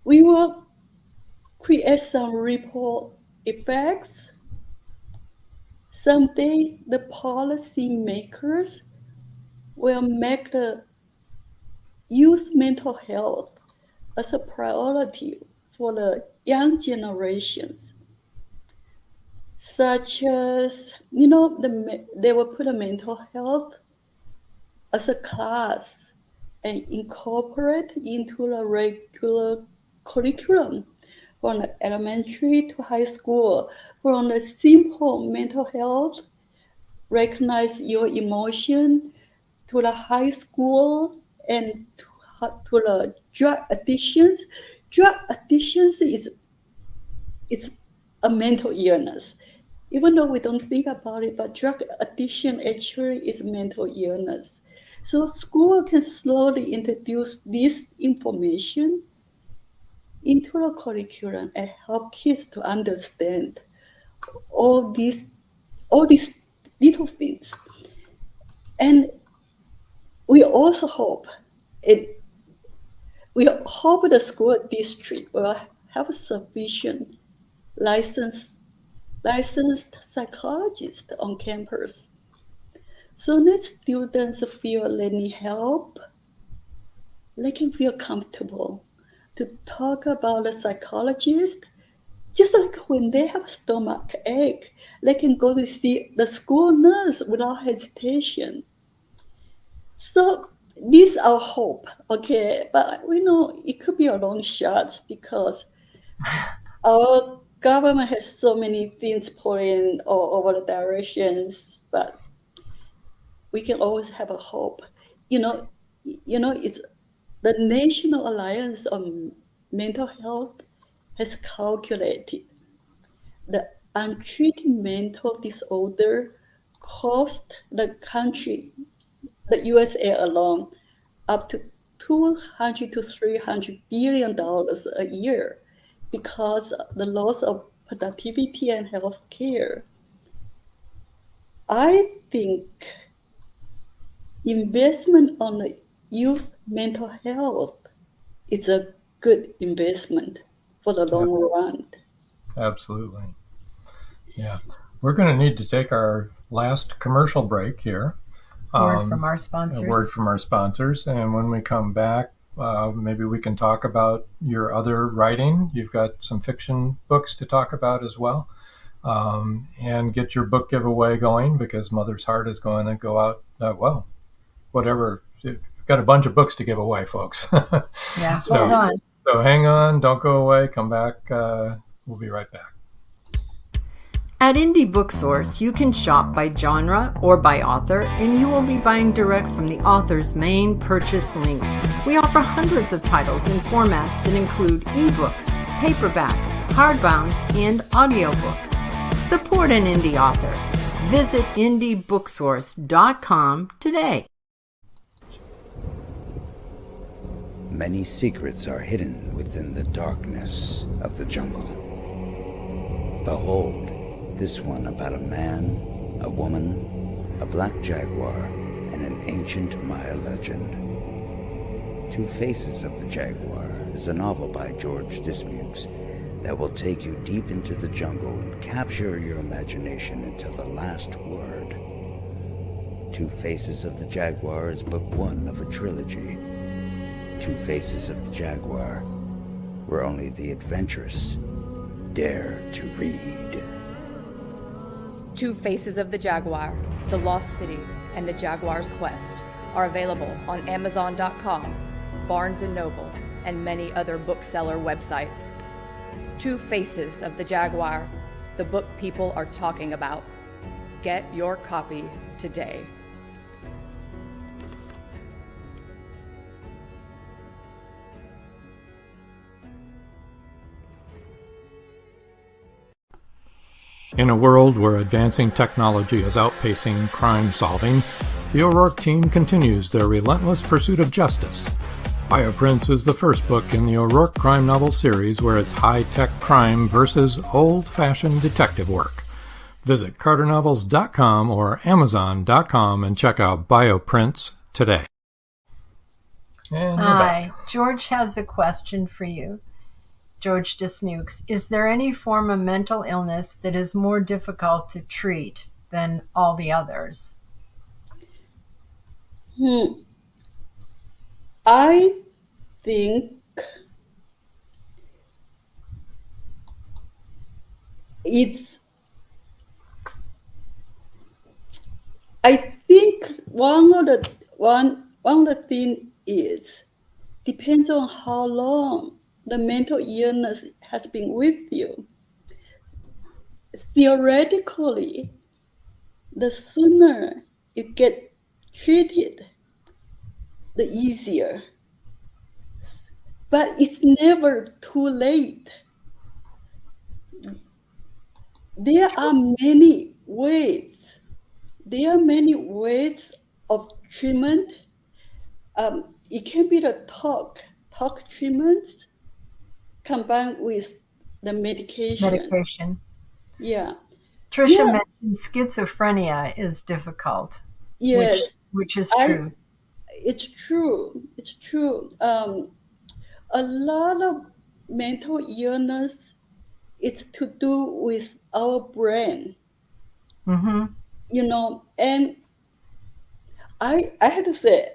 we will create some ripple effects. Someday the policy makers will make the youth mental health as a priority for the young generations, such as, they will put a mental health as a class and incorporate into the regular curriculum from the elementary to high school. From the simple mental health, recognize your emotion, to the high school and to the drug addictions. Drug addictions is a mental illness. Even though we don't think about it, but drug addiction actually is mental illness. So school can slowly introduce this information into the curriculum and help kids to understand all these little things. And we also hope the school district will have sufficient licensed psychologists on campus. So that students feel they need help, they can feel comfortable to talk about the psychologist. Just like when they have stomach ache, they can go to see the school nurse without hesitation. So this is our hope, okay? But we know it could be a long shot because our government has so many things pulling all over the directions, but we can always have a hope. It's the National Alliance on Mental Health has calculated the untreated mental disorder cost the country, the USA alone, up to $200 to $300 billion a year because of the loss of productivity and health care. I think investment on the youth mental health is a good investment for the long run. Absolutely. Yeah. We're going to need to take our last commercial break here. Word from our sponsors. A word from our sponsors. And when we come back, maybe we can talk about your other writing. You've got some fiction books to talk about as well. And get your book giveaway going because Mother's Heart is going to go out, whatever. We've got a bunch of books to give away, folks. Yeah, well done. So hang on, don't go away, come back. We'll be right back. At Indie Booksource, you can shop by genre or by author, and you will be buying direct from the author's main purchase link. We offer hundreds of titles in formats that include ebooks, paperback, hardbound, and audiobook. Support an indie author. Visit indiebooksource.com today. Many secrets are hidden within the darkness of the jungle. Behold, this one about a man, a woman, a black jaguar, and an ancient Maya legend. Two Faces of the Jaguar is a novel by George Dismukes that will take you deep into the jungle and capture your imagination until the last word. Two Faces of the Jaguar is book one of a trilogy. Two Faces of the Jaguar, where only the adventurous dare to read. Two Faces of the Jaguar, The Lost City, and The Jaguar's Quest are available on Amazon.com, Barnes & Noble, and many other bookseller websites. Two Faces of the Jaguar, the book people are talking about. Get your copy today. In a world where advancing technology is outpacing crime solving, the O'Rourke team continues their relentless pursuit of justice. Bioprints is the first book in the O'Rourke crime novel series where it's high-tech crime versus old-fashioned detective work. Visit carternovels.com or amazon.com and check out Bioprints today. And Hi, George has a question for you. George Dismukes, is there any form of mental illness that is more difficult to treat than all the others? I think one of the thing is depends on how long the mental illness has been with you. Theoretically, the sooner you get treated, the easier. But it's never too late. There are many ways. There are many ways of treatment. It can be the talk treatments combined with the medication. Yeah. Tricia Yeah. mentioned schizophrenia is difficult. Yes. Which is true. It's true. It's true. A lot of mental illness is to do with our brain. Mm-hmm. And I have to say,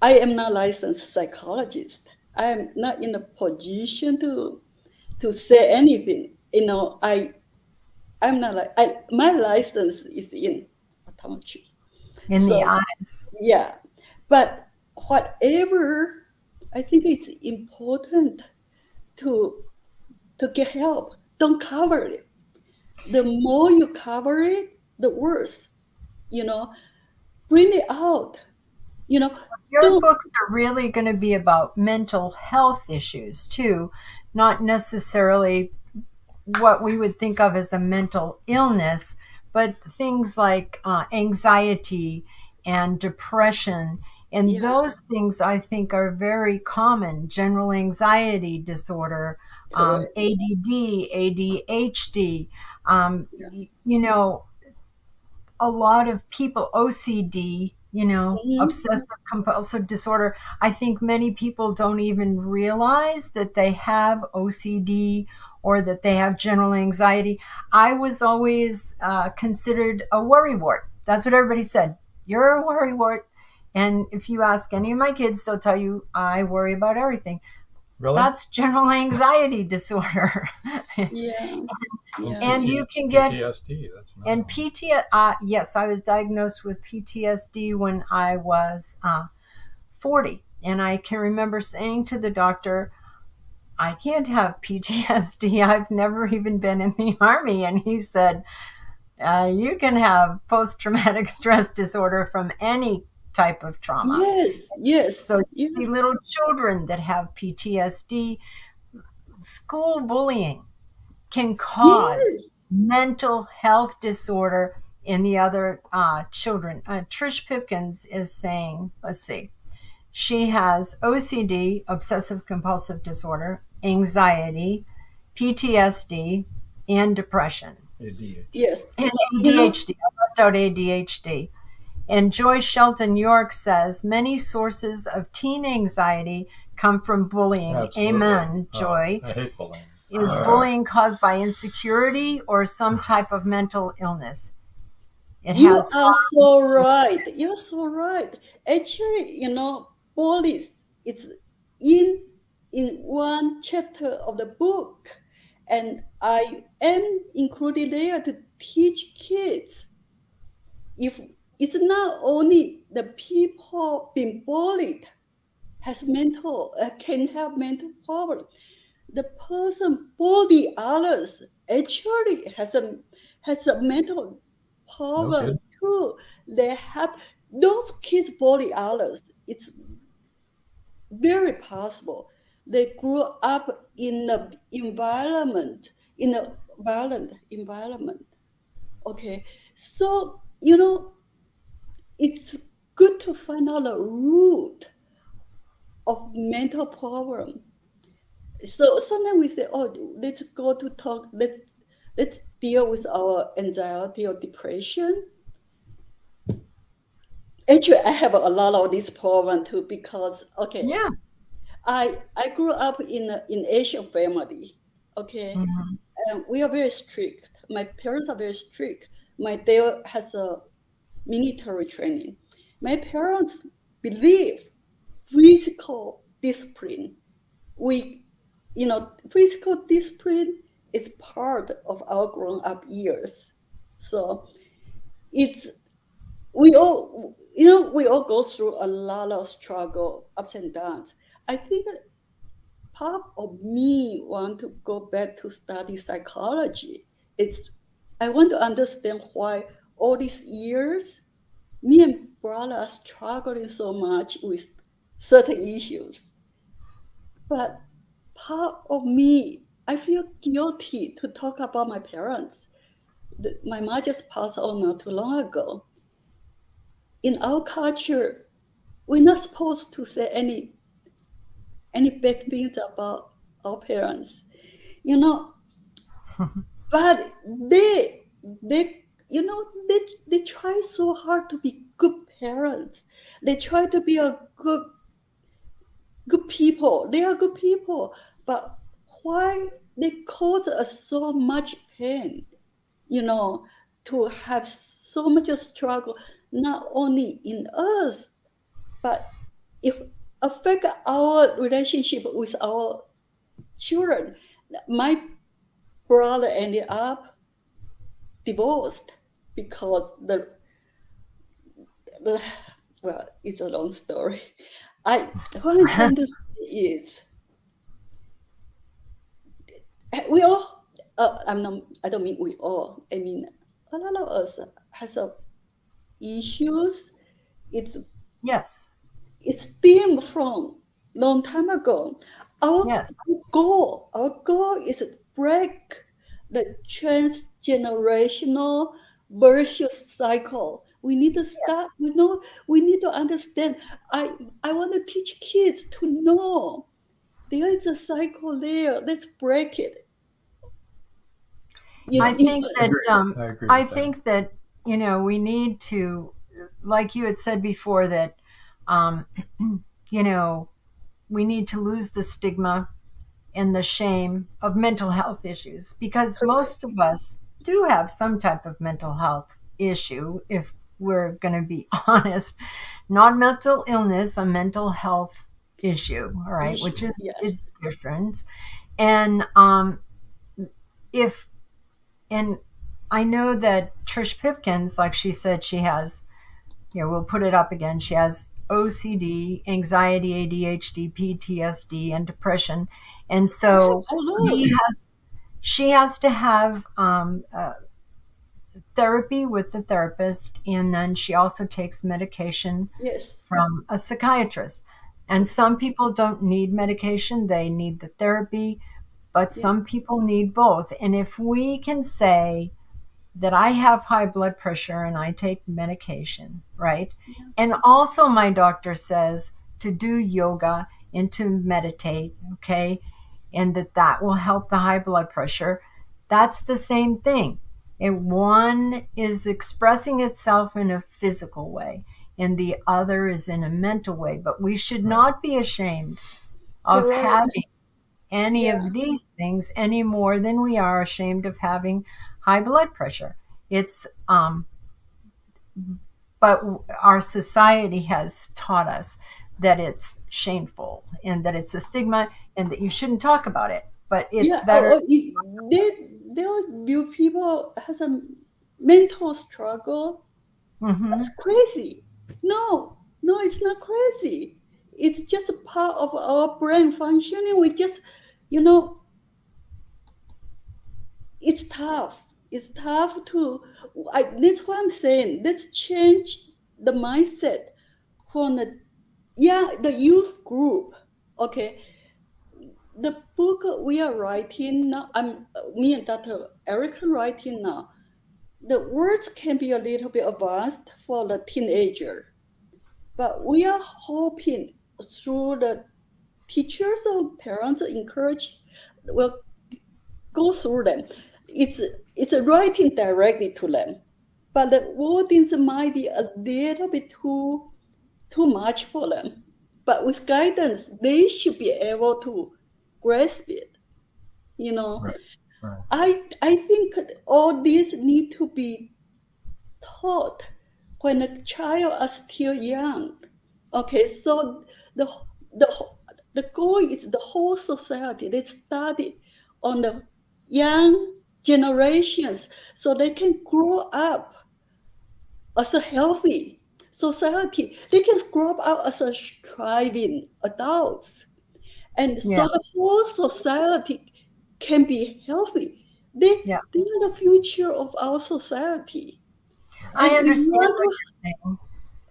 I am not a licensed psychologist. I am not in a position to say anything. I'm not like my license is in optometry. In the eyes. Yeah, but whatever, I think it's important to get help. Don't cover it. The more you cover it, the worse. Bring it out. Your books are really going to be about mental health issues too, not necessarily what we would think of as a mental illness, but things like anxiety and depression. And those things I think are very common. General anxiety disorder, ADD, ADHD, a lot of people, OCD, obsessive compulsive disorder. I think many people don't even realize that they have OCD or that they have general anxiety. I was always considered a worrywart. That's what everybody said. You're a worrywart. And if you ask any of my kids, they'll tell you I worry about everything. Really? That's general anxiety disorder. And you can get PTSD. That's and yes, I was diagnosed with PTSD when I was 40, and I can remember saying to the doctor, I can't have PTSD. I've never even been in the Army. And he said, you can have post-traumatic stress disorder from any type of trauma. Yes. So the little children that have PTSD, school bullying can cause mental health disorder in the other children. Trish Pipkins is saying, let's see, she has OCD, obsessive compulsive disorder, anxiety, PTSD, and depression. ADHD. Yes. And ADHD. I left out ADHD. And Joy Shelton York says many sources of teen anxiety come from bullying. Absolutely. Amen, Joy. I hate bullying. Is bullying caused by insecurity or some type of mental illness? You are so right. You're so right. Actually, bullying, it's in one chapter of the book. And I am included there to teach kids. If it's not only the people being bullied can have mental problem. The person bully others actually has a mental problem too. They have those kids bully others. It's very possible they grew up in a violent environment. Okay, so it's good to find out the root of mental problem. So sometimes we say, let's go to talk, let's deal with our anxiety or depression. Actually, I have a lot of this problem too because I grew up in Asian family. Okay, and we are very strict. My parents are very strict. My dad has a military training. My parents believe physical discipline. Physical discipline is part of our grown-up years. So we all go through a lot of struggle, ups and downs. I think part of me want to go back to study psychology. I want to understand why all these years me and brother are struggling so much with certain issues. But part of me, I feel guilty to talk about my parents. My mom just passed on not too long ago. In our culture, we're not supposed to say any bad things about our parents, you know. But they they try so hard to be good parents. They try to be a good people. They are good people, but why they cause us so much pain? To have so much struggle, not only in us, but if affect our relationship with our children. My brother ended up divorced because well, it's a long story. What I'm trying to say is we all. I don't mean we all. I mean a lot of us has issues. It's Yes. stemmed from long time ago. Our Yes. goal is to break the transgenerational virtuous cycle. We need to start. We need to understand. I want to teach kids to know there is a cycle there. Let's break it. I think that I agree I with that. think that we need to, like you had said before, that we need to lose the stigma and the shame of mental health issues, because most of us do have some type of mental health issue, if we're going to be honest. Not mental illness, a mental health issue, all right, which is Yes. different. And if and I know that Trish Pipkins, like she said, she has, we'll put it up again. She has OCD, anxiety, ADHD, PTSD, and depression. And so she has to have therapy with the therapist. And then she also takes medication Yes. from a psychiatrist. And some people don't need medication, they need the therapy, but some people need both. And if we can say that I have high blood pressure and I take medication, right? Yeah. And also my doctor says to do yoga and to meditate, okay? And that will help the high blood pressure. That's the same thing. And one is expressing itself in a physical way, and the other is in a mental way. But we should not be ashamed of Correct. having any of these things any more than we are ashamed of having high blood pressure. It's but our society has taught us that it's shameful and that it's a stigma and that you shouldn't talk about it. But it's better. There view people has a mental struggle. That's crazy. No, it's not crazy. It's just a part of our brain functioning. We just, it's tough. It's tough to. That's what I'm saying. Let's change the mindset from the youth group. Okay. The book we are writing now, me and Dr. Erickson writing now, the words can be a little bit advanced for the teenager, but we are hoping through the teachers or parents encourage, will go through them. It's a writing directly to them, but the wordings might be a little bit too much for them. But with guidance, they should be able to grasp it. Right. I think all these need to be taught when a child is still young. Okay, so the goal is the whole society. They study on the young generations so they can grow up as a healthy society. They can grow up as a thriving adults. And so the whole society can be healthy. They are the future of our society. I understand what you're saying.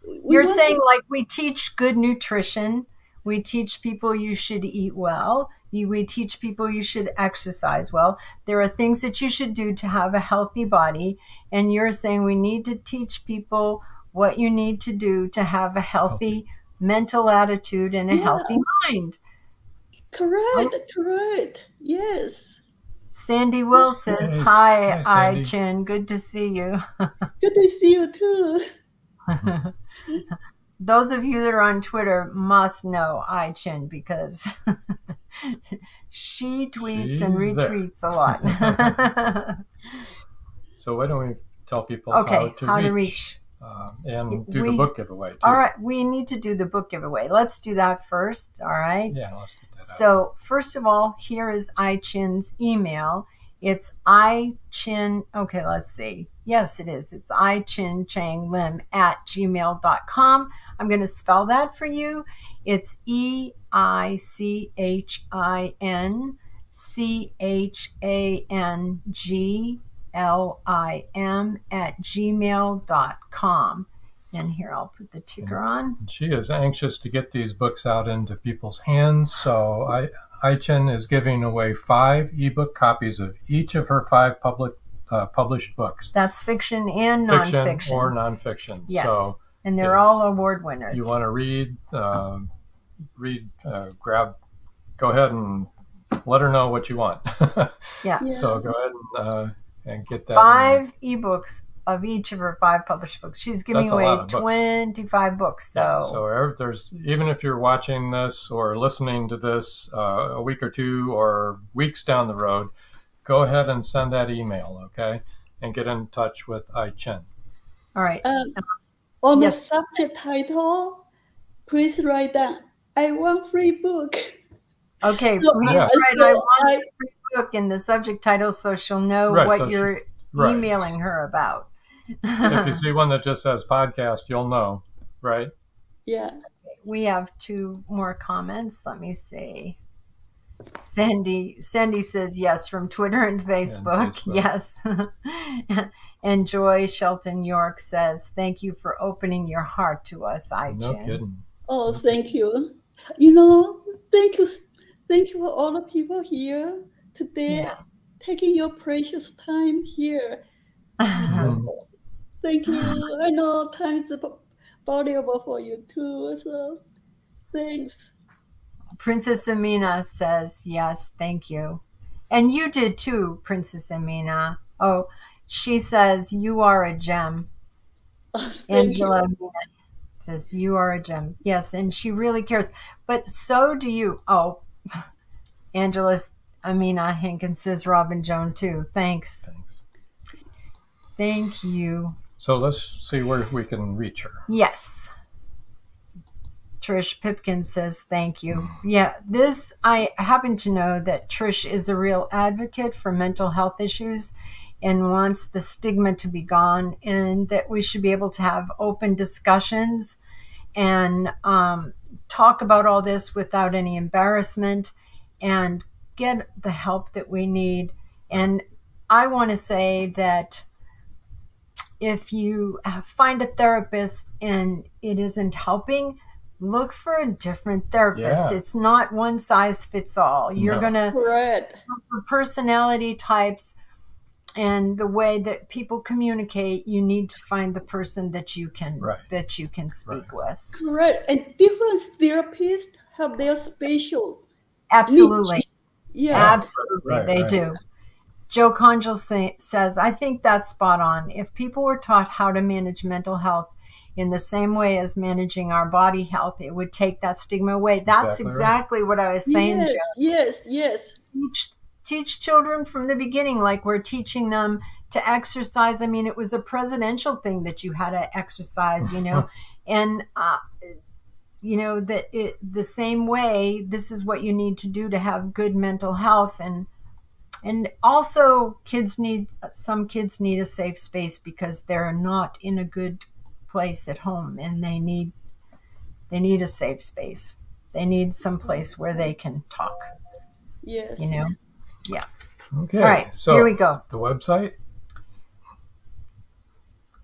You're want saying to, like we teach good nutrition. We teach people you should eat well. We teach people you should exercise well. There are things that you should do to have a healthy body. And you're saying we need to teach people what you need to do to have a healthy mental attitude and a yeah, healthy mind. correct. Yes. Sandy Will says, Hey, hi, Sandy. Eichin. Good to see you. Good to see you too. Those of you that are on Twitter must know Eichin because she tweets and She's there. retweets a lot. So why don't we tell people Okay, how to reach and do the book giveaway too. All right, we need to do the book giveaway. Let's do that first, all right? Yeah, let's get that out. So first of all, here is Eichin's email. It's Eichin, okay, let's see. Yes, it is. It's Eichin Chang-Lim at gmail.com. I'm going to spell that for you. It's EICHINCHANGLIM at gmail.com. And here, I'll put the ticker on. She is anxious to get these books out into people's hands, so Eichin is giving away 5 ebook copies of each of her 5 published books. That's fiction and Fiction nonfiction. or nonfiction. Yes, So and they're all award winners. you want to read, go ahead and let her know what you want. Yeah. So go ahead and get that. 5 ebooks of each of her 5 published books. She's giving That's a away lot of books. 25 books. So, Yeah, so there's, even if you're watching this or listening to this a week or 2 or weeks down the road, go ahead and send that email, okay? And get in touch with Eichin. all right. On the Yes. subject title, please write down, I want free book. Okay, So- please Yeah. write so I want I- a free book in the subject title so she'll know Right, what so you're right. emailing her about. If you see one that just says podcast, you'll know, right? Yeah. We have 2 more comments. Let me see. Sandy says yes from Twitter and Facebook. Facebook. Yes. And Joy Shelton York says, thank you for opening your heart to us, Eichin. No kidding. Oh, thank you. Thank you for all the people here today, Yeah. taking your precious time here. Thank you. I know time is valuable for you too, so thanks. Princess Amina says, yes, thank you. And you did too, Princess Amina. Oh, she says, you are a gem. Thank Angela you. Amina says, you are a gem. Yes, and she really cares. But so do you. Oh, Angela Amina Hankins says, Robin Joan too. Thanks. Thank you. So let's see where we can reach her. Yes. Trish Pipkin says, thank you. Yeah, I happen to know that Trish is a real advocate for mental health issues and wants the stigma to be gone, and that we should be able to have open discussions and talk about all this without any embarrassment and get the help that we need. And I want to say that if you find a therapist and it isn't helping, look for a different therapist. Yeah. It's not one size fits all. You're going to, Correct. for personality types and the way that people communicate, you need to find the person that you can speak with. Correct. And different therapists have their special Absolutely. niche. Yeah. Absolutely. Right, They right. do. Joe Conjal says, I think that's spot on. If people were taught how to manage mental health in the same way as managing our body health, it would take that stigma away. That's exactly what I was saying, Yes, Joe. yes. Teach children from the beginning, like we're teaching them to exercise. I mean, it was a presidential thing that you had to exercise, and that the same way, this is what you need to do to have good mental health. And also some kids need a safe space because they're not in a good place at home, and they need a safe space. They need some place where they can talk. Yes. Yeah. Okay. All right. So here we go. the website.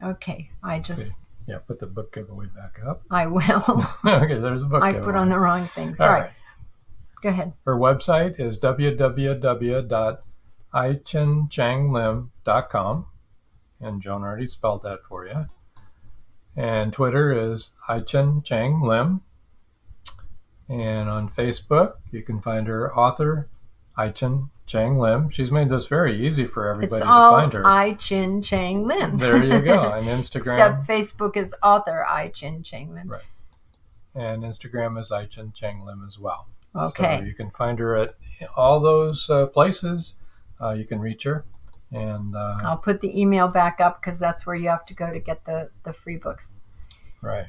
Okay. I just Yeah, put the book giveaway back up. I will. Okay, there's a book I giveaway. put on the wrong thing. Sorry. Right. Go ahead. Her website is www.eichinchanglim.com. And Joan already spelled that for you. And Twitter is Eichin Chang-Lim. And on Facebook, you can find her author, Eichin Chang-Lim. She's made this very easy for everybody to find her. Eichin Chang-Lim. There you go. And Instagram. Except Facebook is author Eichin Chang-Lim. Right. And Instagram is Eichin Chang-Lim as well. Okay. So you can find her at all those places. You can reach her. And I'll put the email back up because that's where you have to go to get the free books. Right.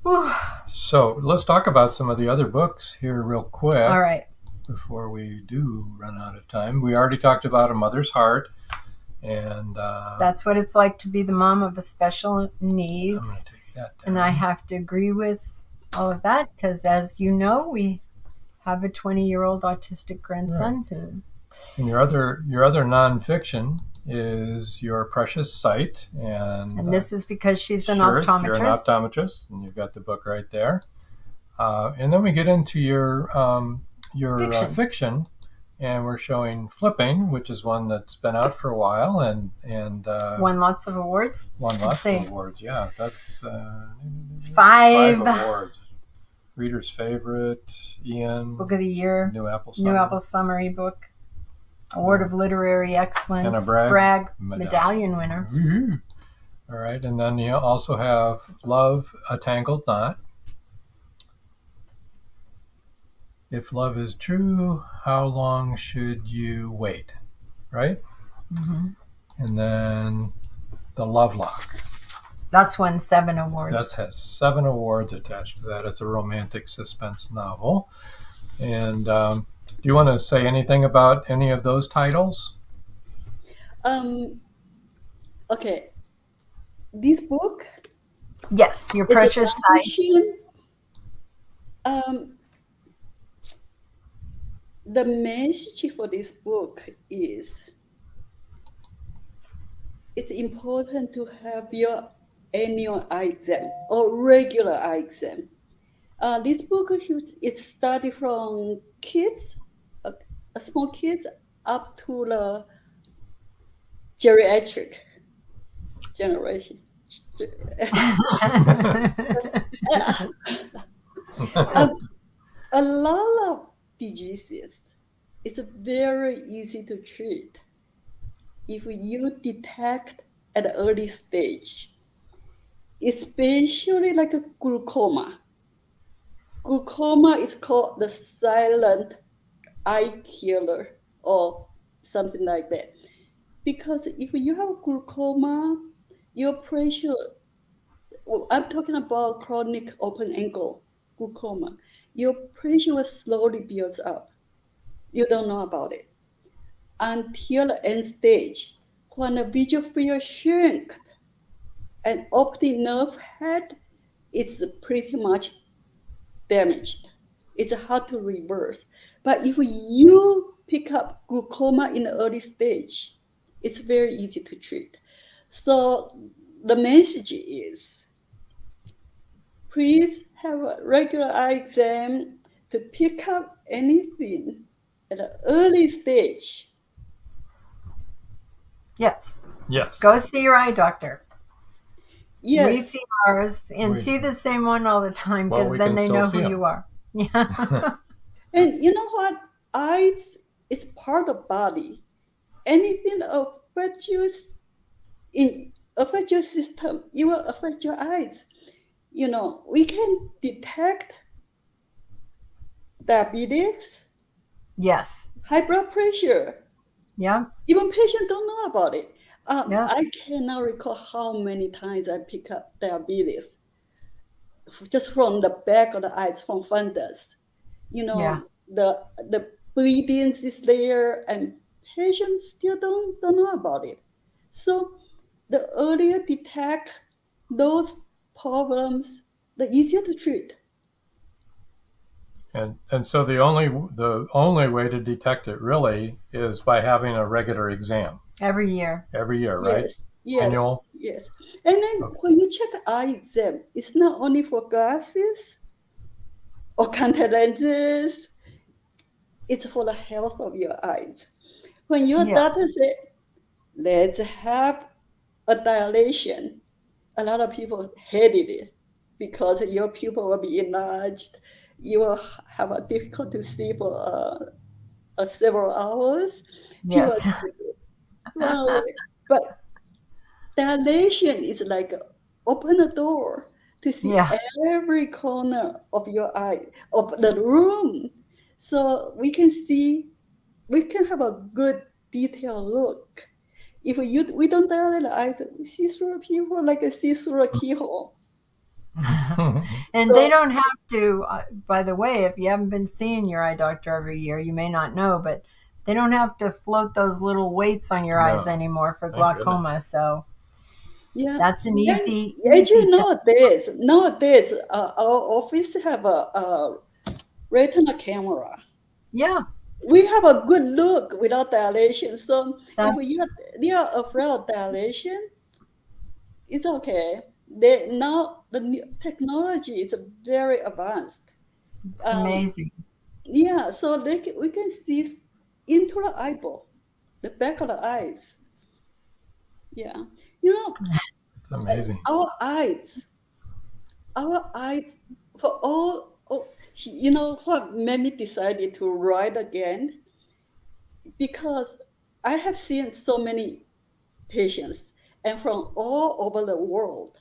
Whew. So let's talk about some of the other books here real quick. All right. Before we do run out of time. We already talked about A Mother's Heart. And that's what it's like to be the mom of a special needs. I'm going to take that down. And I have to agree with all of that because, as you know, we have a 20-year-old autistic grandson. Right. And your other nonfiction is Your Precious Sight. And this is because she's an sure, optometrist. You're an optometrist, and you've got the book right there. And then we get into your fiction, and we're showing Flipping, which is one that's been out for a while and won lots of awards. Won lots of awards, yeah. That's 5 awards. Reader's Favorite, Ian. Book of the Year. New Apple Summary Book. Award of Literary Excellence. And a Bragg Medallion winner. Woo-hoo. All right, and then you also have Love, A Tangled Knot. If love is true, how long should you wait? Right? Mm-hmm. And then The Lovelock. That's won 7 awards. That has 7 awards attached to that. It's a romantic suspense novel. And do you want to say anything about any of those titles? Okay. This book? Yes, Your Precious Sight. The message for this book is it's important to have your annual eye exam or regular eye exam. This book is studied from kids, small kids, up to the geriatric generation. A lot of diseases, it's very easy to treat if you detect at an early stage, especially like a glaucoma. Glaucoma is called the silent eye killer or something like that. Because if you have glaucoma, your pressure, I'm talking about chronic open angle glaucoma, your pressure will slowly build up. You don't know about it until the end stage, when the visual field shrink and optic nerve head, it's pretty much damaged. It's hard to reverse. But if you pick up glaucoma in the early stage, it's very easy to treat. So the message is, please have a regular eye exam to pick up anything at an early stage. Yes. Yes. Go see your eye doctor. Yes. We see ours and see the same one all the time because then they know who you are. Yeah. And you know what? Eyes is part of body. Anything affect your system, it will affect your eyes. You know, we can detect diabetes. Yes. High blood pressure. Yeah. Even patients don't know about it. Yeah. I cannot recall how many times I pick up diabetes just from the back of the eyes, from fundus. You know, the bleeding is there, and patients still don't know about it. So the earlier detect those problems, the easier to treat. And so the only way to detect it really is by having a regular exam Every year. every year, right? Yes, Annual. yes. And then when you check eye exam, it's not only for glasses or contact lenses, it's for the health of your eyes. When your Yeah. doctor say, let's have a dilation, a lot of people hated it because your pupil will be enlarged. You will have a difficult to see for several hours. People Yes. run away. But dilation is like open the door to see Yeah. every corner of your eye, of the room. So we can see, we can have a good detailed look. If we don't dilate the eyes, we see through a people like a see through a keyhole. And they So don't have to, by the way, if you haven't been seeing your eye doctor every year, you may not know, but they don't have to float those little weights on your eyes No. anymore for Thank glaucoma. goodness. So yeah, that's an and easy actually check. nowadays our office have a retina camera. Yeah. We have a good look without dilation. So if That's they are afraid of dilation, it's okay. They now the new technology is very advanced. it's Um, amazing. yeah, so we can see into the eyeball, the back of the eyes. Yeah, you know, It's amazing. our eyes for all you know what made me decided to write again, because I have seen so many patients and from all over the world.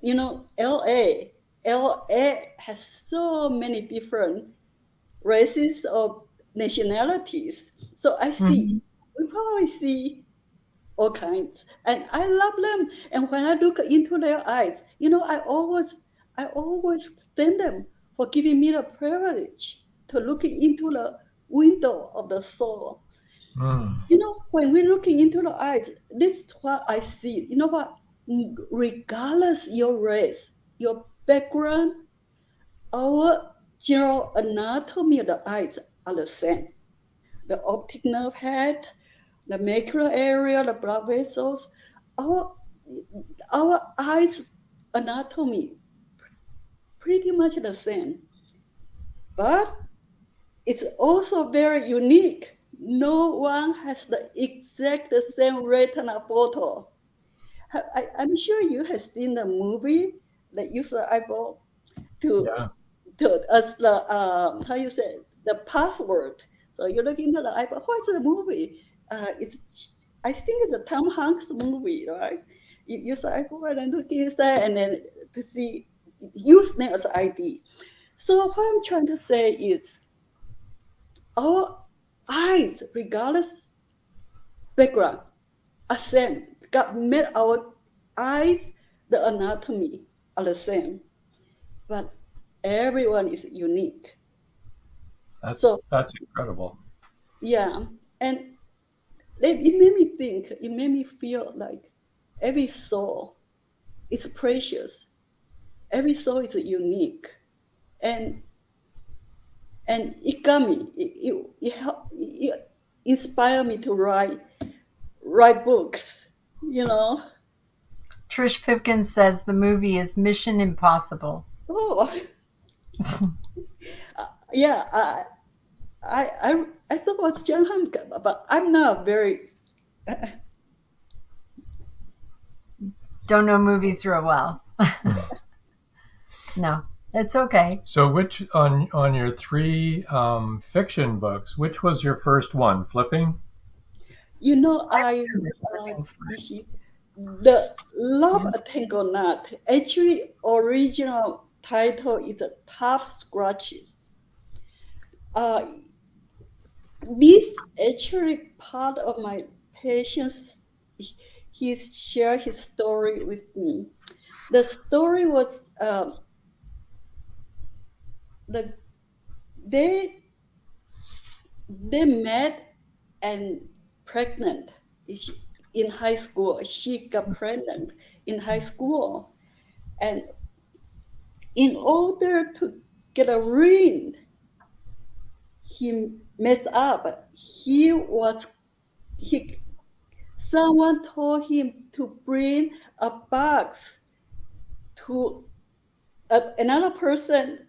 You know, LA has so many different races or nationalities. So Mhm. we probably see all kinds, and I love them. And when I look into their eyes, you know, I always thank them for giving me the privilege to look into the window of the soul. Mm. You know, when we're looking into the eyes, this is what I see. You know what? Regardless your race, your background, our general anatomy of the eyes are the same. The optic nerve head, the macular area, the blood vessels, our our eyes anatomy pretty much the same. But it's also very unique. No one has the exact same retina photo. I'm sure you have seen the movie that use the eyeball to Yeah. as the how you say the password. So you look into the eyeball. What's the movie? It's I think it's a Tom Hanks movie, right? You use the eyeball and look inside, and then to see use them as ID. So what I'm trying to say is our eyes, regardless background, are same. God made our eyes, the anatomy are the same, but everyone is unique. So That's incredible. yeah, and it made me think. It made me feel like every soul is precious. Every soul is unique, and it got me. It inspired me to write books. You know. Trish Pipkin says the movie is Mission Impossible. Oh, yeah. I thought it was John Ham, but I'm not very. Don't know movies real well. No, it's okay. So, which on your three fiction books, which was your first one? Flipping? You know, Flipping you see, the Love a Tango Nut. Actually, original title is Tough Scratches. Uh, this actually part of my patient's. He shared his story with me. The story was the they they met and pregnant in high school. She got pregnant in high school, and in order to get a ring. He messed up. Someone told him to bring a box to another person,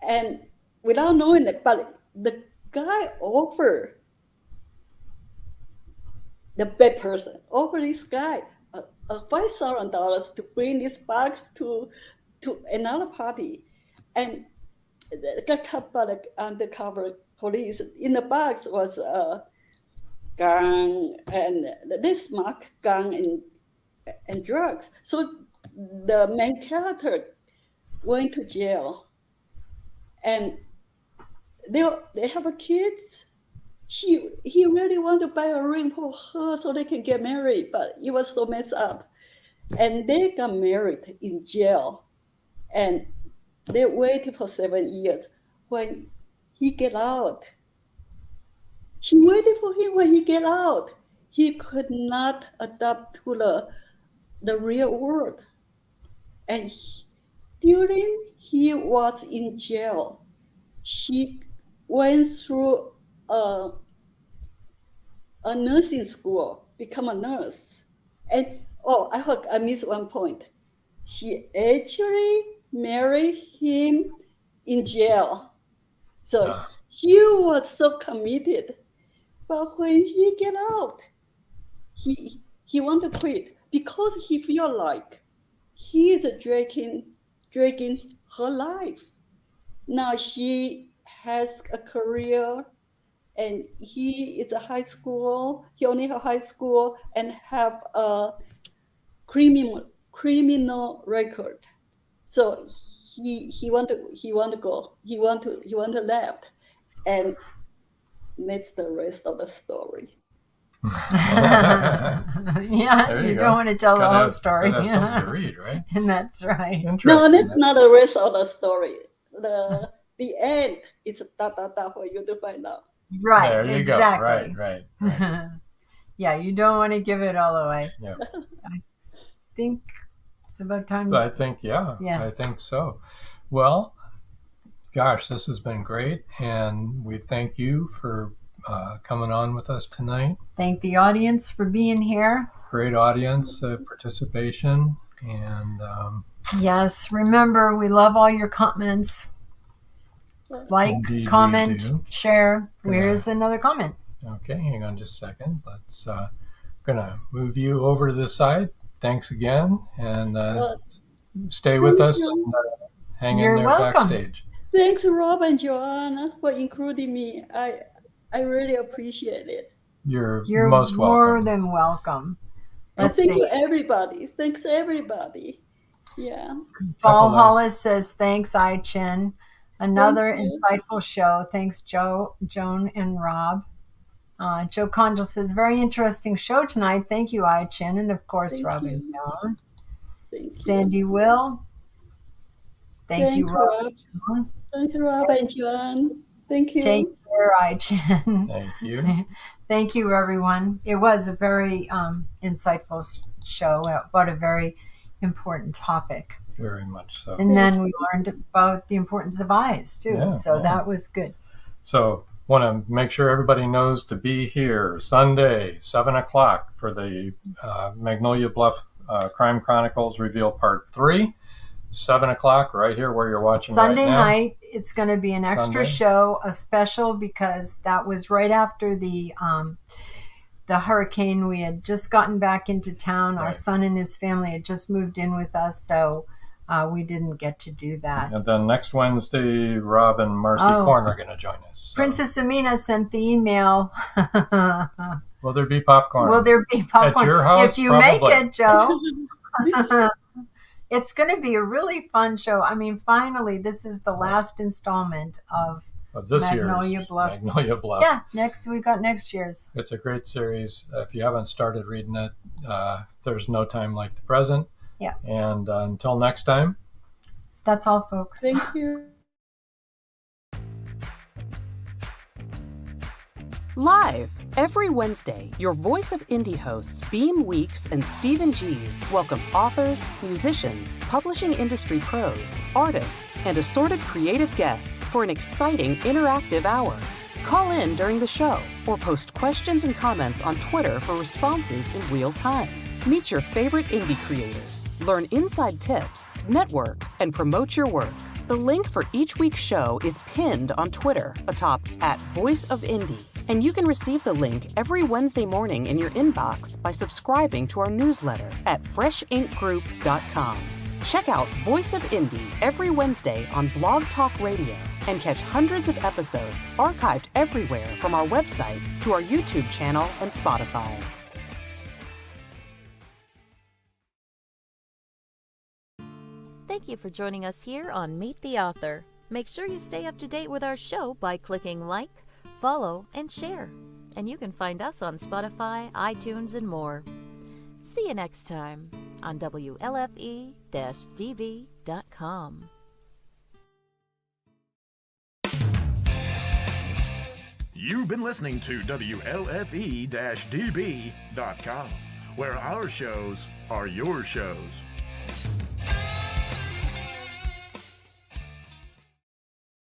and without knowing it, but the guy offered the bad person offered this guy $5,000 to bring this box to another party, and got caught by the undercover police. In the box was a gun, and this mark gun and drugs. So the main character went to jail, and they have a kids. He really wanted to buy a ring for her so they can get married, but it was so messed up. And they got married in jail, and they waited for 7 years. When he get out, she waited for him when he get out. He could not adapt to the real world. And during he was in jail, she went through a nursing school, become a nurse. And I missed one point. She actually married him in jail. So he was so committed. But when he get out, he want to quit because he feel like he is dragging her life. Now she has a career, and he is a high school. He only have high school and have a criminal record. So he want to go. He want to left, and that's the rest of the story. Yeah, you don't want to tell the whole story. Have something to read, right? And that's right. No, that's not the rest of the story. The end is for you to find out. Right. There you exactly. go. Right. Yeah, you don't want to give it all away. Yeah. I think it's about time. I think, yeah, I think so. Well, gosh, this has been great, and we thank you for coming on with us tonight. Thank the audience for being here. Great audience participation, and yes, remember, we love all your comments. Like, Indeed, comment, share. Here's another comment. Okay, hang on just a second. Let's gonna move you over to this side. Thanks again, and stay with us and hang in there backstage. Thanks, Rob and Joanna, for including me. I really appreciate it. You're most welcome. More than welcome. Thank you, everybody. Thanks, everybody. Yeah. Paul Hollis says, thanks, Eichin. Another insightful show. Thanks, Joan, and Rob. Joe Conjal says, very interesting show tonight. Thank you, Eichin. And of course, Rob and Joan. Sandy Will. Thank you, Rob. Thank you, Rob and Joan. Thank you. Take care, Eichin. Thank you. Thank you, everyone. It was a very insightful show about a very important topic. Very much so. And then we learned about the importance of eyes, too. That was good. So want to make sure everybody knows to be here Sunday, 7 o'clock for the Magnolia Bluff Crime Chronicles Reveal Part 3. 7 o'clock right here where you're watching Sunday right now. night. It's going to be an extra show, a special, because that was right after the hurricane. We had just gotten back into town. Our son and his family had just moved in with us, so we didn't get to do that. And then next Wednesday, Rob and Marcy Korn are going to join us. So. Princess Amina sent the email. Will there be popcorn? Will there be popcorn? At your house, if you probably. make it, Joe. It's going to be a really fun show. I mean, finally, this is the last installment of this Magnolia Bluff. Magnolia Bluff. Yeah, we got next year's. It's a great series. If you haven't started reading it, there's no time like the present. Yeah. And until next time. That's all, folks. Thank you. Live Every Wednesday, your Voice of Indie hosts Beam Weeks and Stephen G's welcome authors, musicians, publishing industry pros, artists, and assorted creative guests for an exciting interactive hour. Call in during the show or post questions and comments on Twitter for responses in real time. Meet your favorite indie creators, learn inside tips, network, and promote your work. The link for each week's show is pinned on Twitter atop @VoiceOfIndie. And you can receive the link every Wednesday morning in your inbox by subscribing to our newsletter at freshinkgroup.com. Check out Voice of Indie every Wednesday on Blog Talk Radio and catch hundreds of episodes archived everywhere from our websites to our YouTube channel and Spotify. Thank you for joining us here on Meet the Author. Make sure you stay up to date with our show by clicking like, follow, and share. And you can find us on Spotify, iTunes, and more. See you next time on WLFE-DB.com. You've been listening to WLFE-DB.com, where our shows are your shows.